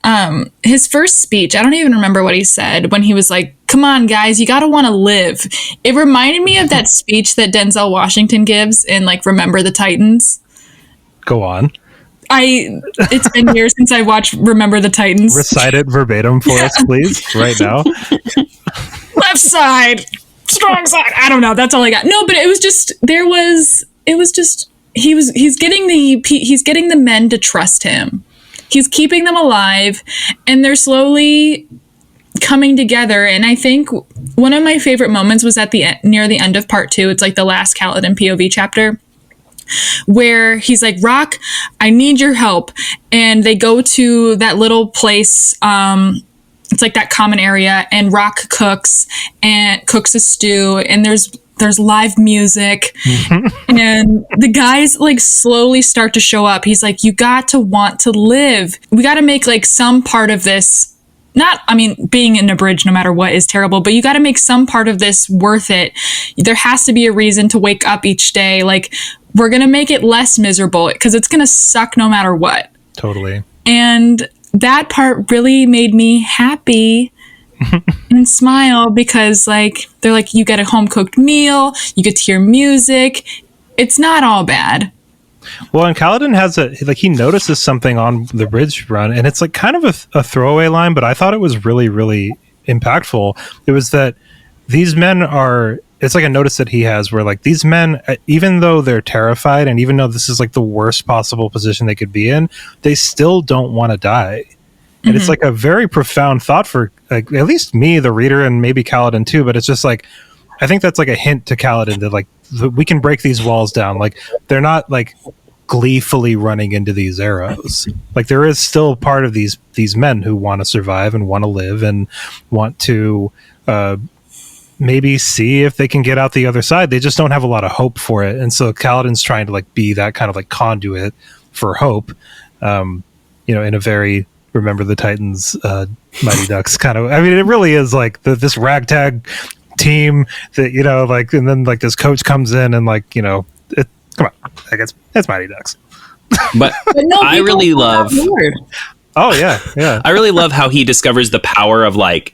his first speech, I don't even remember what he said when he was like, come on guys, you gotta want to live. It reminded me of that speech that Denzel Washington gives in, like, Remember the Titans. Go on. It's been years since I watched Remember the Titans. Recite it verbatim for us, please, right now. Left side, strong side. I don't know. That's all I got. No, but it was just he's getting the men to trust him. He's keeping them alive, and they're slowly coming together. And I think one of my favorite moments was at near the end of part 2. It's like the last Kaladin POV chapter, where he's like, Rock, I need your help. And they go to that little place, it's like that common area, and Rock cooks a stew, and there's live music. And the guys, like, slowly start to show up. He's like, you got to want to live. We got to make, like, some part of this, being in a bridge no matter what is terrible, but you got to make some part of this worth it. There has to be a reason to wake up each day. Like, we're going to make it less miserable, because it's going to suck no matter what. Totally. And that part really made me happy and smile, because, like, they're like, you get a home cooked meal, you get to hear music. It's not all bad. Well, and Kaladin has he notices something on the bridge run, and it's like kind of a throwaway line, but I thought it was really, really impactful. It was that these men it's like a notice that he has where, like, these men, even though they're terrified and even though this is like the worst possible position they could be in, they still don't want to die. And it's like a very profound thought for, like, at least me, the reader, and maybe Kaladin too. But it's just like, I think that's like a hint to Kaladin that, like, we can break these walls down. Like, they're not, like, gleefully running into these arrows. Like, there is still part of these men who want to survive and want to live and want to maybe see if they can get out the other side. They just don't have a lot of hope for it. And so Kaladin's trying to, like, be that kind of, like, conduit for hope, in a very Remember the Titans, Mighty Ducks kind of. I mean, it really is like this ragtag team that, like, and then, like, this coach comes in and, like, come on, I guess it's Mighty Ducks. But no, I really love. Oh yeah. I really love how he discovers the power of, like,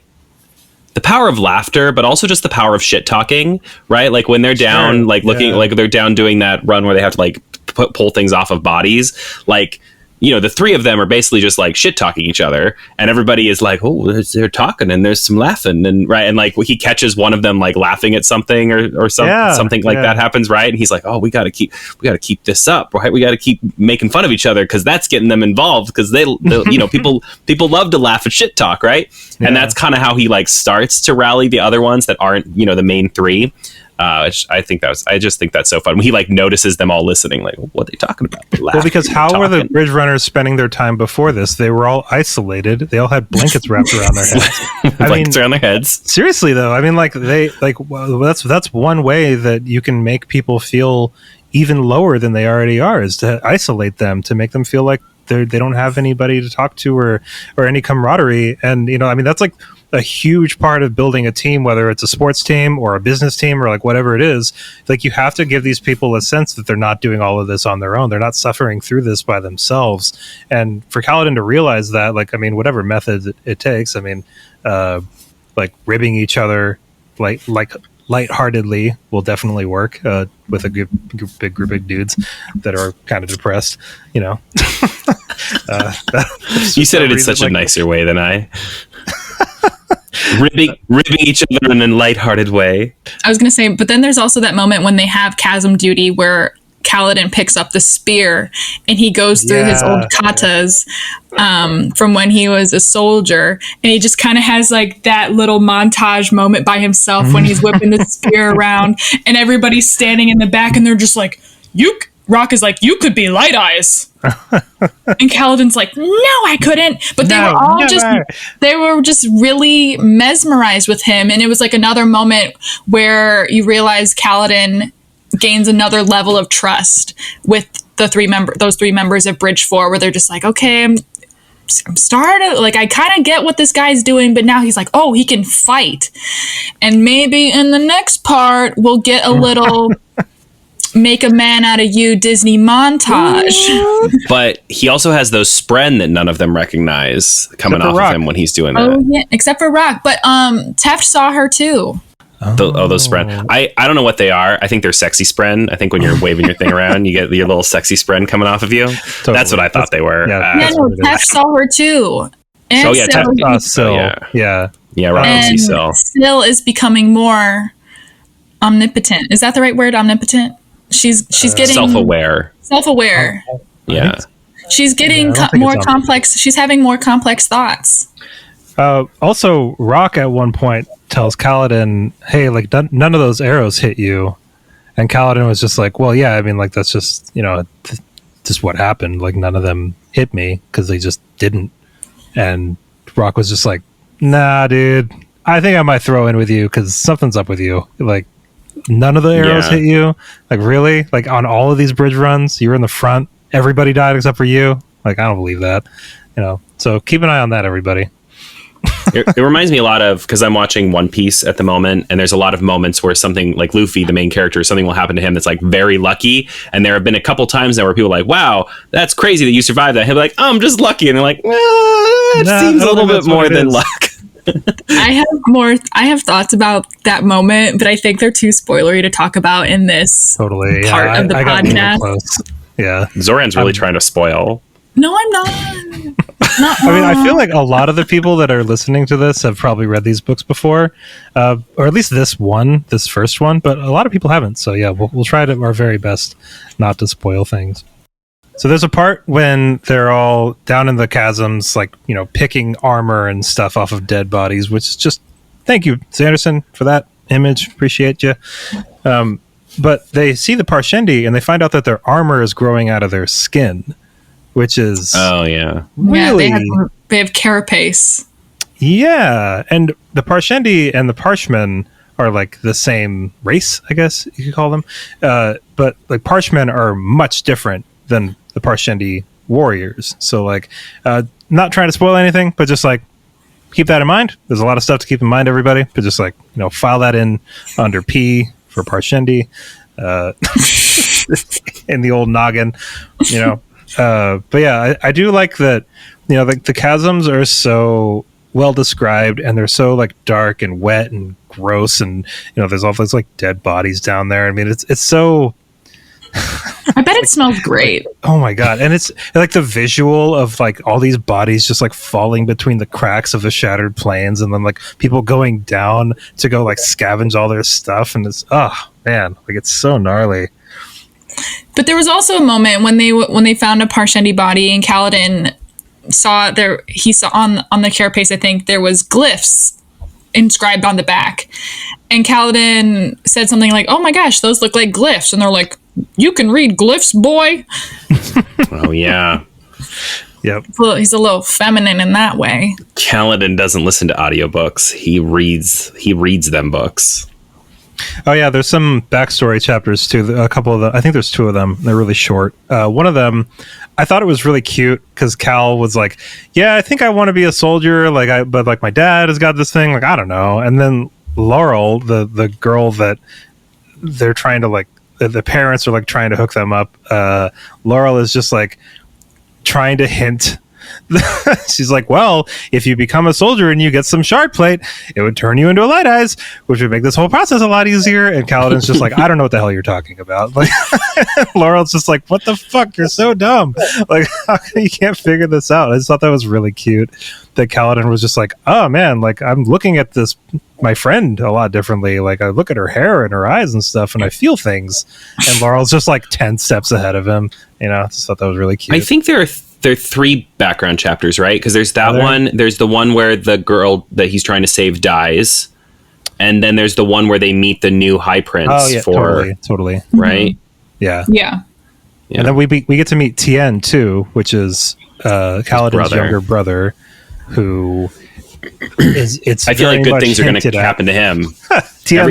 the power of laughter, but also just the power of shit talking, right? Like, when they're down, like, looking, like, they're down doing that run where they have to, like, pull things off of bodies, like, the three of them are basically just, like, shit talking each other, and everybody is like, oh, they're talking and there's some laughing, and right, and, like, he catches one of them, like, laughing at something or something like that happens, right? And he's like, oh, we got to keep this up, right? We got to keep making fun of each other, because that's getting them involved, because they people love to laugh at shit talk, right? Yeah. And that's kind of how he, like, starts to rally the other ones that aren't, the main three. I just think that's so fun. He like notices them all listening, like, what are they talking about? Well, because how were the bridge runners spending their time before this? They were all isolated. They all had blankets wrapped around their heads. Blankets around their heads. Seriously though, I mean, like that's one way that you can make people feel even lower than they already are, is to isolate them, to make them feel like they don't have anybody to talk to or any camaraderie. And I mean, that's like a huge part of building a team, whether it's a sports team or a business team or like whatever it is. Like, you have to give these people a sense that they're not doing all of this on their own. They're not suffering through this by themselves. And for Kaladin to realize that, like, I mean, whatever method it takes, I mean, like ribbing each other like lightheartedly will definitely work with a big group of dudes that are kind of depressed, You said it in such a nicer way than I. ribbing each other in a lighthearted way. I was going to say, but then there's also that moment when they have chasm duty where Kaladin picks up the spear and he goes through his old katas from when he was a soldier, and he just kind of has like that little montage moment by himself when he's whipping the spear around, and everybody's standing in the back and they're just like, Rock is like, you could be Light Eyes. And Kaladin's like, no, I couldn't. But they were just really mesmerized with him. And it was like another moment where you realize Kaladin gains another level of trust with those three members of Bridge 4, where they're just like, okay, I'm started, like, I kind of get what this guy's doing, but now he's like, oh, he can fight. And maybe in the next part, we'll get a little make a man out of you Disney montage. But he also has those spren that none of them recognize coming off of him when he's doing that. Oh, yeah, except for Rock. But Teft saw her too. Those spren. I don't know what they are. I think they're sexy spren. I think when you're waving your thing around, you get your little sexy spren coming off of you. Totally. That's what I thought they were. Teft saw her too. And Teft Syl. Yeah, Rock and Syl. Syl is becoming more omnipotent. Is that the right word? Omnipotent? She's getting self-aware. Yeah. She's getting more complex. She's having more complex thoughts. Also, Rock at one point tells Kaladin, hey, like, none of those arrows hit you. And Kaladin was just like, well, yeah, I mean, like, that's just, just what happened. Like, none of them hit me because they just didn't. And Rock was just like, nah, dude, I think I might throw in with you because something's up with you. Like, none of the arrows hit you? Like, really? Like, on all of these bridge runs, you were in the front, everybody died except for you? Like, I don't believe that. So keep an eye on that, everybody. It reminds me a lot of, because I'm watching One Piece at the moment, and there's a lot of moments where something like Luffy, the main character, something will happen to him that's like very lucky. And there have been a couple times now where people are like, wow, that's crazy that you survived that. He'll be like, oh, I'm just lucky. And they're like, it seems a little bit more than luck. I have thoughts about that moment, but I think they're too spoilery to talk about in this part of the podcast. Yeah. Zoran's really trying to spoil. No, I'm not. I mean, I feel like a lot of the people that are listening to this have probably read these books before, or at least this first one, but a lot of people haven't. So yeah, we'll try our very best not to spoil things. So there's a part when they're all down in the chasms, like, picking armor and stuff off of dead bodies, which is just, thank you, Sanderson, for that image. Appreciate you. But they see the Parshendi and they find out that their armor is growing out of their skin, which is really, they have carapace. Yeah, and the Parshendi and the Parshmen are like the same race, I guess you could call them. But like Parshmen are much different than the Parshendi warriors. So like, not trying to spoil anything, but just like, keep that in mind. There's a lot of stuff to keep in mind, everybody. But just like, file that in under P for Parshendi in the old noggin, But yeah, I do like that, like the chasms are so well described and they're so like dark and wet and gross, and there's all those like dead bodies down there. I mean, it's so I bet it smells great. Oh my god. And it's like the visual of like all these bodies just like falling between the cracks of the shattered planes, and then like people going down to go like scavenge all their stuff, and it's man, like it's so gnarly. But there was also a moment when they found a Parshendi body, and Kaladin saw on the carapace, I think there was glyphs inscribed on the back. And Kaladin said something like, "Oh my gosh, those look like glyphs." And they're like, "You can read glyphs, boy." Oh yeah. Yep. Well, he's a little feminine in that way. Kaladin doesn't listen to audiobooks. He reads them books. Oh yeah, there's some backstory chapters too. A couple of them. I think there's 2 of them. They're really short. One of them, I thought it was really cute because Cal was like, "Yeah, I think I want to be a soldier. But like my dad has got this thing. Like I don't know." And then Laurel, the girl that they're trying to like, the parents are like trying to hook them up. Laurel is just like trying to hint. She's like, "Well, if you become a soldier and you get some shard plate, it would turn you into a Light Eyes, which would make this whole process a lot easier." And Kaladin's just like, "I don't know what the hell you're talking about." Like, Laurel's just like, "What the fuck? You're so dumb. Like, how come you can't figure this out?" I just thought that was really cute that Kaladin was just like, "Oh man, like I'm looking at this, my friend, a lot differently. Like I look at her hair and her eyes and stuff, and I feel things." And Laurel's just like 10 steps ahead of him. You know, I just thought that was really cute. I think there are 3 background chapters, right? Because there's that one. There's the one where the girl that he's trying to save dies, and then there's the one where they meet the new High Prince. Oh yeah, totally. Right? Yeah. And then we get to meet Tien too, which is Kaladin's younger brother, who is. I feel like good things are going to happen to him.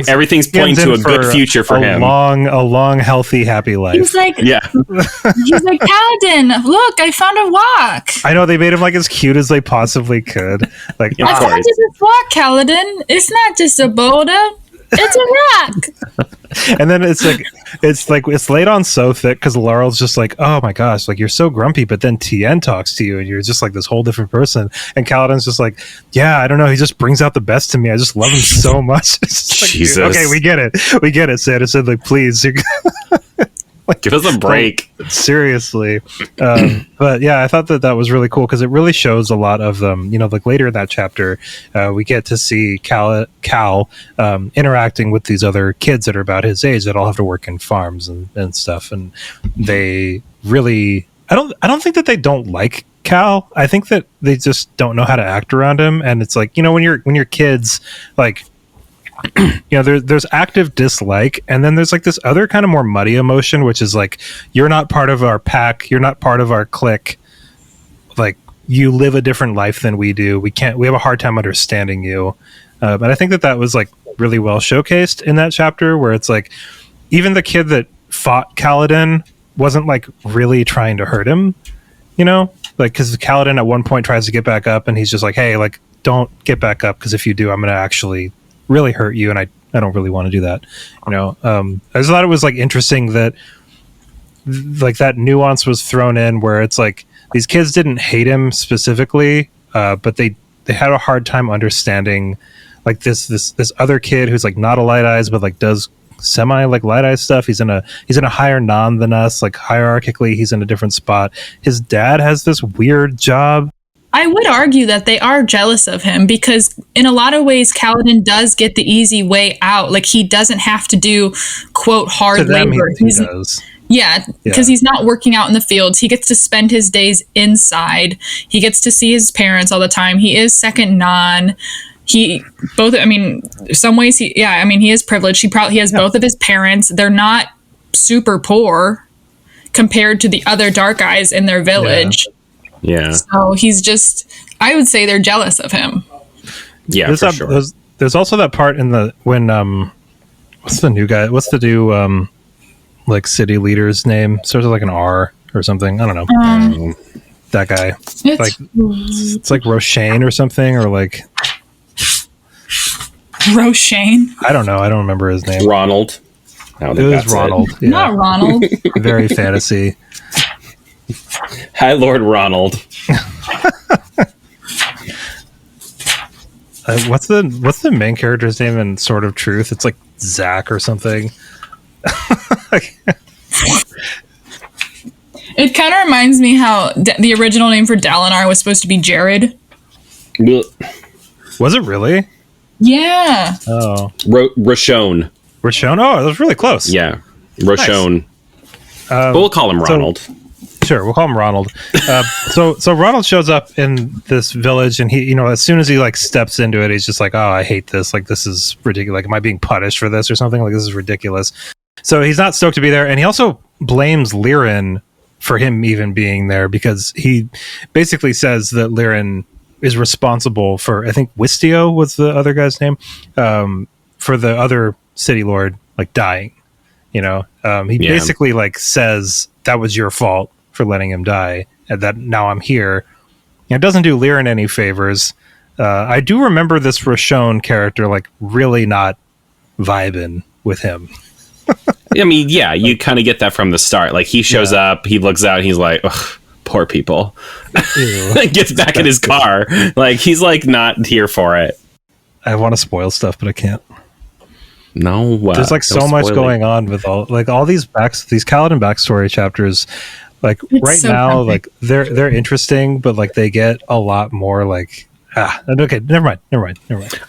Everything's pointing to a good future for him. A long, healthy, happy life. He's like, yeah. He's like, "Kaladin, look, I found a rock." I know, they made him like as cute as they possibly could. Like, I found this rock, Kaladin. It's not just a boulder. It's a rock. And then it's laid on so thick because Laurel's just like, "Oh my gosh, like you're so grumpy," but then Tien talks to you and you're just like this whole different person. And Kaladin's just like, "Yeah, I don't know, he just brings out the best in me. I just love him so much." It's like, Jesus. Okay, we get it, Szeth. I said, like, please. Like, give us a break. Seriously. But yeah, I thought that was really cool because it really shows a lot of them. You know, like later in that chapter, we get to see Cal interacting with these other kids that are about his age that all have to work in farms and stuff. And they really, I don't think that they don't like Cal. I think that they just don't know how to act around him. And it's like, you know, when you're kids, like, you know, there's active dislike, and then there's like this other kind of more muddy emotion, which is like, you're not part of our pack, you're not part of our clique, like you live a different life than we do, we have a hard time understanding you. But I think that was like really well showcased in that chapter, where it's like even the kid that fought Kaladin wasn't like really trying to hurt him, you know, like because Kaladin at one point tries to get back up and he's just like, "Hey, like don't get back up, because if you do, I'm gonna actually really hurt you, and I don't really want to do that." You know, I just thought it was like interesting that like that nuance was thrown in, where it's like these kids didn't hate him specifically, but they had a hard time understanding like this other kid who's like not a Light Eyes, but like does semi like Light Eyes stuff. He's in a higher non than us, like hierarchically he's in a different spot. His dad has this weird job. I would argue that they are jealous of him because in a lot of ways, Kaladin does get the easy way out. Like he doesn't have to do, quote, hard labor. He does. Yeah, because he's not working out in the fields. He gets to spend his days inside. He gets to see his parents all the time. He is second non. Some ways he is privileged. He has both of his parents. They're not super poor compared to the other Dark Eyes in their village. Yeah. So he's just, I would say they're jealous of him. Yeah, for sure. There's also that part in what's the new like city leader's name? Starts with like an R or something. I don't know. That guy. It's like Roshane or something, or like Roshane. I don't know. I don't remember his name. Ronald. It was Ronald. Yeah. Not Ronald. Very fantasy. Hi, Lord Ronald. What's the main character's name in Sword of Truth? It's like Zach or something. It kind of reminds me how the original name for Dalinar was supposed to be Jared. Was it really? Yeah. Oh. Roshone. Roshone? Oh, that was really close. Yeah. Roshone. Nice. But we'll call him Ronald. Sure, we'll call him Ronald. So Ronald shows up in this village, and he, as soon as he like steps into it, he's just like, "Oh, I hate this. Like, this is ridiculous. Like, am I being punished for this or something? Like, this is ridiculous." So he's not stoked to be there, and he also blames Lirin for him even being there, because he basically says that Lirin is responsible for, I think Wistio was the other guy's name, for the other city lord like dying. He basically like says that was your fault for letting him die, and that now I'm here. And it doesn't do Lirin any favors. I do remember this Roshar character like really not vibing with him. I mean, yeah, you kind of get that from the start. Like, he shows up, he looks out, and he's like, ugh, poor people. Gets back in his car. Like, he's like not here for it. I want to spoil stuff, but I can't. No, there's like so much going on with all these Kaladin backstory chapters. Like, it's right so now, like they're interesting, but like they get a lot more like okay, never mind.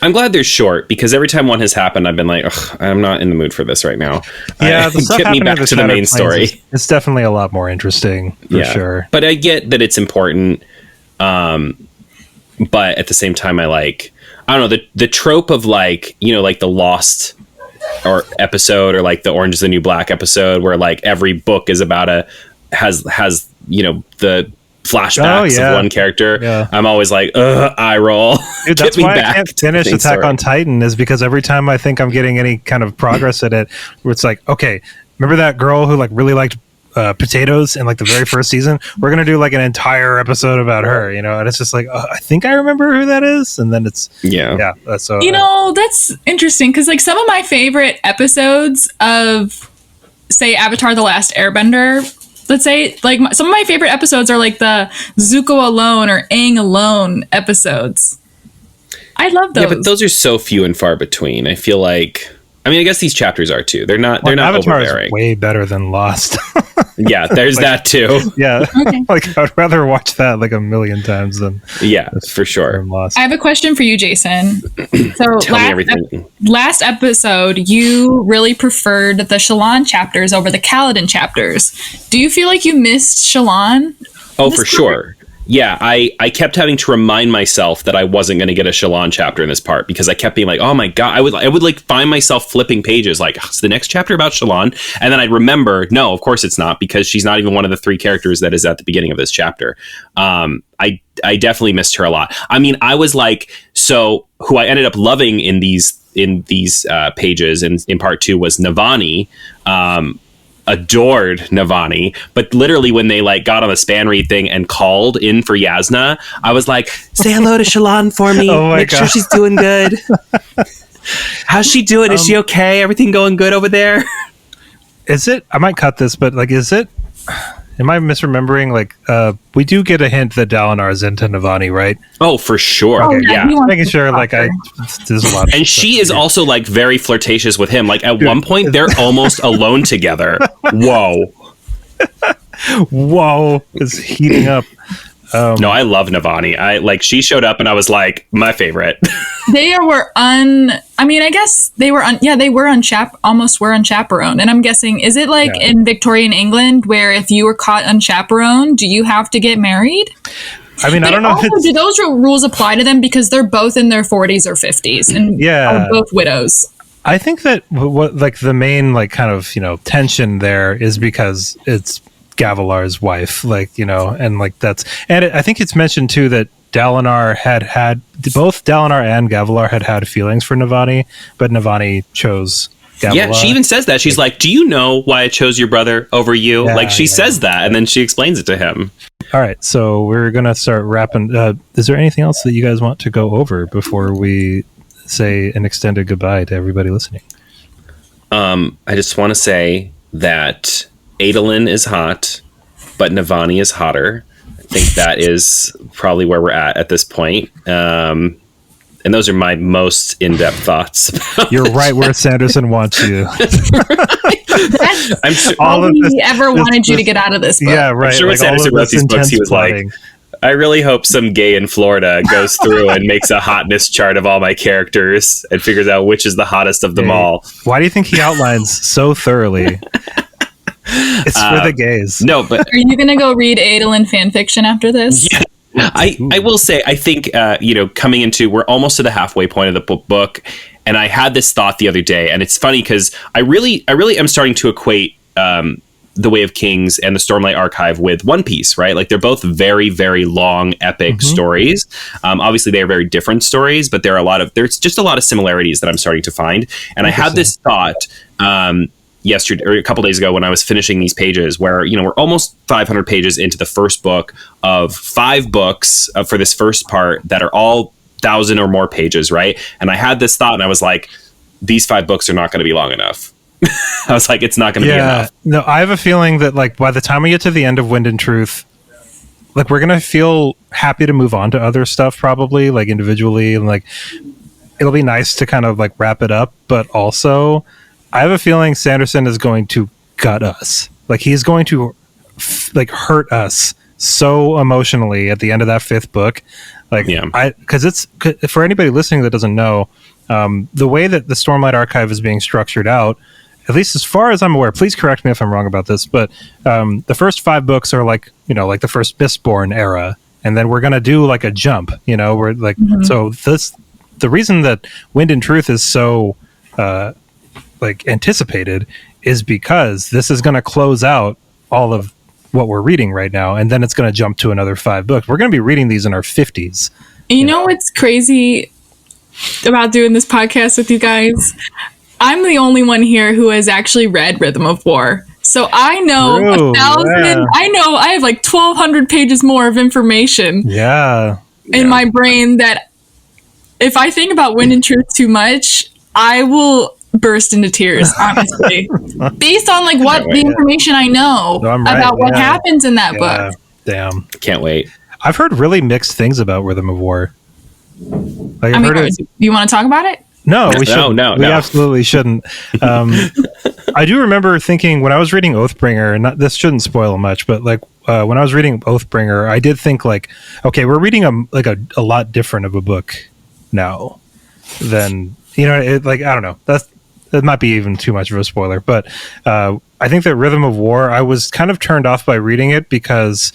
I'm glad they're short, because every time one has happened, I've been like, ugh, I'm not in the mood for this right now. Yeah, get me back to the main story. It's definitely a lot more interesting for sure. But I get that it's important. But at the same time, I don't know, the trope of like, like the Lost or episode, or like the Orange is the New Black episode, where like every book is about has the flashbacks of one character. Yeah. I'm always like, eye roll. Dude, that's why I can't finish Attack on Titan, is because every time I think I'm getting any kind of progress at it, where it's like, okay, remember that girl who like really liked potatoes in like the very first season? We're gonna do like an entire episode about her, and it's just like, I think I remember who that is, and then it's so that's interesting, because like some of my favorite episodes of, say, Avatar: The Last Airbender, let's say, like some of my favorite episodes are like the Zuko alone or Aang alone episodes. I love those. Yeah, but those are so few and far between. I feel like, I mean, I guess these chapters are too. They're not Avatar overbearing. Is way better than Lost. Yeah, there's that too. Yeah. Okay. Like, I'd rather watch that like a million times than for sure. Lost. I have a question for you, Jaysen. So Tell me everything. Last episode, you really preferred the Shallan chapters over the Kaladin chapters. Do you feel like you missed Shallan? Oh, for sure. Yeah, I kept having to remind myself that I wasn't going to get a Shallan chapter in this part, because I kept being like, oh my god, I would like find myself flipping pages like, is the next chapter about Shallan? And then I'd remember, no, of course it's not, because she's not even one of the three characters that is at the beginning of this chapter. I definitely missed her a lot. I mean, I was like, so who I ended up loving in these pages in part 2 was Navani. Adored Navani, but literally when they like got on the span read thing and called in for Yasna, I was like, say hello to Shallan for me. Make sure she's doing good. How's she doing? Is she okay? Everything going good over there? Is it? I might cut this, but like, is it? Am I misremembering? Like, we do get a hint that Dalinar is into Navani, right? Oh, for sure. Okay, yeah. Making sure, like, there's a lot of and she is also, like, very flirtatious with him. Like, at one point, they're almost alone together. Whoa. Whoa. It's heating up. No, I love Navani. She showed up and I was like, my favorite. They were I guess they were almost were unchaperoned. And I'm guessing, is it like in Victorian England where if you were caught unchaperoned, do you have to get married? I mean, I don't know. Do those rules apply to them, because they're both in their 40s or 50s and are both widows? I think that what like the main like kind of, tension there is because it's Gavilar's wife, and like that's, and I think it's mentioned too that Dalinar had both Dalinar and Gavilar had feelings for Navani, but Navani chose Gavilar. Yeah, she even says that. She's like, do you know why I chose your brother over you? She says that, and then she explains it to him. All right, so we're gonna start wrapping. Is there anything else that you guys want to go over before we say an extended goodbye to everybody listening? I just want to say that Adolin is hot, but Navani is hotter. I think that is probably where we're at this point. And those are my most in-depth thoughts. You're right where Sanderson wants you. I'm sure all he ever wanted you to get out of this book. Yeah, right. I'm sure when Sanderson wrote these books, he was like, I really hope some gay in Florida goes through and makes a hotness chart of all my characters and figures out which is the hottest of them all. Why do you think he outlines so thoroughly? It's for the gays. No, but are you gonna go read Adolin fan fiction after this? Yeah. I will say, I think, coming into, we're almost to the halfway point of the book, and I had this thought the other day, and it's funny because I really am starting to equate The Way of Kings and the Stormlight Archive with One Piece, right? Like, they're both very, very long, epic stories. Obviously, they are very different stories, but there's just a lot of similarities that I'm starting to find. And I had this thought yesterday, or a couple days ago, when I was finishing these pages, where we're almost 500 pages into the first book of 5 books for this first part that are all 1,000 or more pages, right? And I had this thought, and I was like, these 5 books are not going to be long enough. I was like, it's not going to be enough. No, I have a feeling that, like, by the time we get to the end of Wind and Truth, like, we're going to feel happy to move on to other stuff, probably, like, individually, and, like, it'll be nice to kind of, like, wrap it up, but also I have a feeling Sanderson is going to gut us. Like, he's going to hurt us so emotionally at the end of that 5th book. Like, because it's, for anybody listening that doesn't know, the way that the Stormlight Archive is being structured out, at least as far as I'm aware, please correct me if I'm wrong about this, but the first 5 books are like the first Mistborn era, and then we're going to do like a jump, we're like, so the reason that Wind and Truth is so anticipated is because this is going to close out all of what we're reading right now, and then it's going to jump to another 5 books. We're going to be reading these in our 50s. You know what's crazy about doing this podcast with you guys? I'm the only one here who has actually read Rhythm of War. So I know 1,000. Yeah. I know I have like 1,200 pages more of information. In my brain that if I think about Wind and Truth too much, I will burst into tears, honestly, based on like what the information I know about what happens in that book. Damn, can't wait. I've heard really mixed things about Rhythm of War. Like, you want to talk about it? No, we shouldn't. No. We absolutely shouldn't. I do remember thinking when I was reading Oathbringer, and this shouldn't spoil much, but like when I was reading Oathbringer, I did think like, okay, we're reading a lot different of a book now than I don't know. That might be even too much of a spoiler, but I think that Rhythm of War, I was kind of turned off by reading it because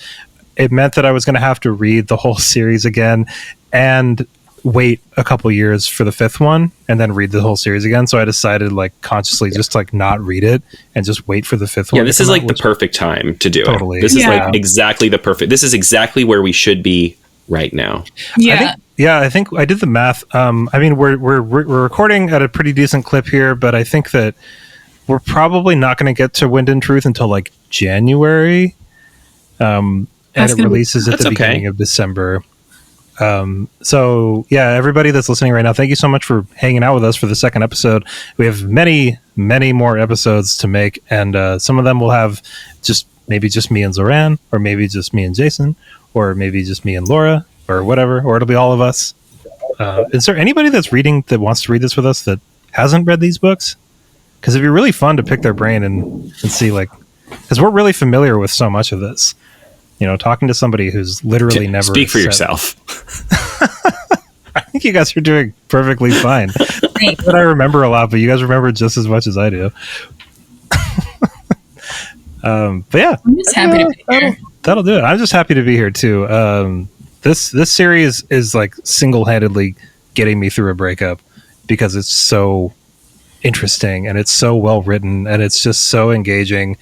it meant that I was going to have to read the whole series again and wait a couple years for the 5th one and then read the whole series again. So I decided like consciously just like not read it and just wait for the 5th one. Yeah, this is like the perfect time to do it. This is like exactly this is exactly where we should be right now. I think I did the math. I mean, we're recording at a pretty decent clip here, but I think that we're probably not going to get to Wind and Truth until like January. And it releases at the beginning of December. So yeah, everybody that's listening right now, thank you so much for hanging out with us for the 2nd episode. We have many, many more episodes to make, and some of them will have maybe just me and Zoranne, or maybe just me and Jaysen, or maybe just me and Laura, or whatever, or it'll be all of us. Is there anybody that's reading that wants to read this with us that hasn't read these books? Because it'd be really fun to pick their brain and see, like, because we're really familiar with so much of this. Talking to somebody who's literally never... Speak for yourself. I think you guys are doing perfectly fine. But I remember a lot, but you guys remember just as much as I do. But yeah. I'm just happy to be here. That'll do it. I'm just happy to be here, too. This series is, like, single-handedly getting me through a breakup because it's so interesting, and it's so well-written, and it's just so engaging.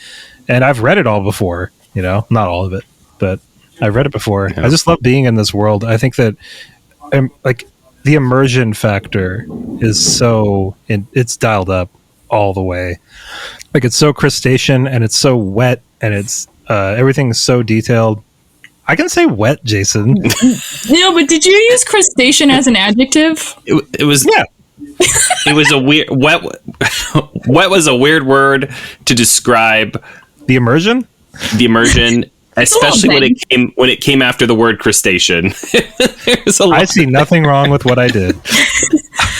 And I've read it all before, not all of it. But I've read it before. Yeah. I just love being in this world. I think that like the immersion factor is it's dialed up all the way. Like, it's so crustacean and it's so wet and it's everything's so detailed. I can say wet, Jaysen. No, but did you use crustacean as an adjective? It was It was a weird wet. Wet was a weird word to describe the immersion. The immersion. Especially when it came after the word crustacean. I see nothing wrong with what I did.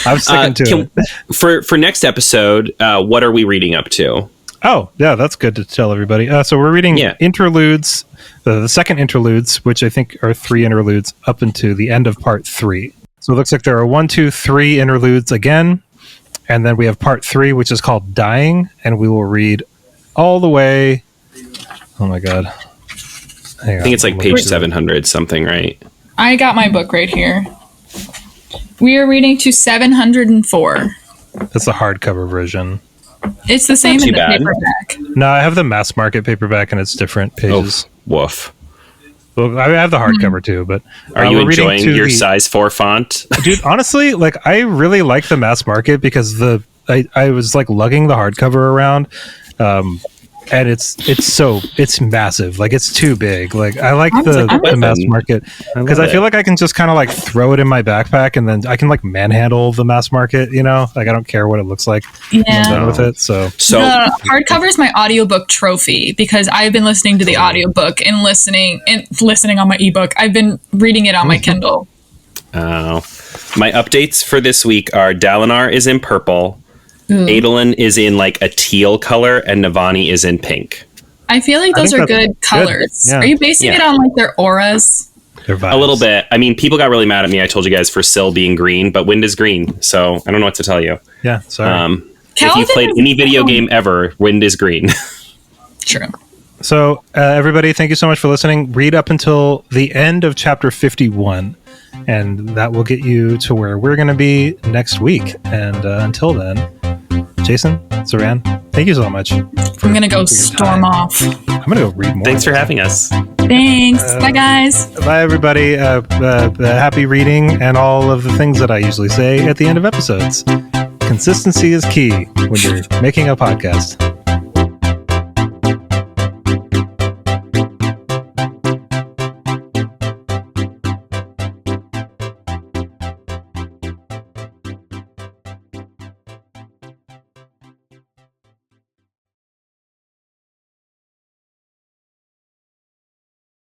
I'm sticking to it. For next episode, what are we reading up to? Oh, yeah, that's good to tell everybody. So we're reading Interludes, the 2nd Interludes, which I think are 3 interludes up into the end of part 3. So it looks like there are 1, 2, 3 interludes again. And then we have part 3, which is called Dying. And we will read all the way Oh my god. I think it's like page 700 something, right? I got my book right here. We are reading to 704. That's the hardcover version. It's the same in the paperback. No, I have the mass market paperback and it's different pages. Oh, woof. Well, I have the hardcover too, but are you enjoying your size 4 font? Dude, honestly, like I really like the mass market because I was like lugging the hardcover around, and it's massive. Like it's too big. Like I like the mass market because I feel like I can just kind of like throw it in my backpack and then I can like manhandle the mass market. You know, like I don't care what it looks like. Yeah, I'm done with it. So the hardcover is my audiobook trophy because I've been listening to the audiobook and listening on my ebook. I've been reading it on my Kindle. Oh, my updates for this week are Dalinar is in purple. Adolin is in like a teal color and Navani is in pink. I feel like those are good colors. Yeah. Are you basing it on like their auras? A little bit. I mean, people got really mad at me. I told you guys for Syl being green, but Wind is green, so I don't know what to tell you. Yeah, sorry. If you played any video game ever, Wind is green. True. So, everybody, thank you so much for listening. Read up until the end of chapter 51. And that will get you to where we're going to be next week. And until then, Jaysen, Zoranne, thank you so much. I'm going to go storm off. I'm going to go read more. Thanks for having us. Thanks. Bye, guys. Bye, everybody. Happy reading and all of the things that I usually say at the end of episodes. Consistency is key when you're making a podcast.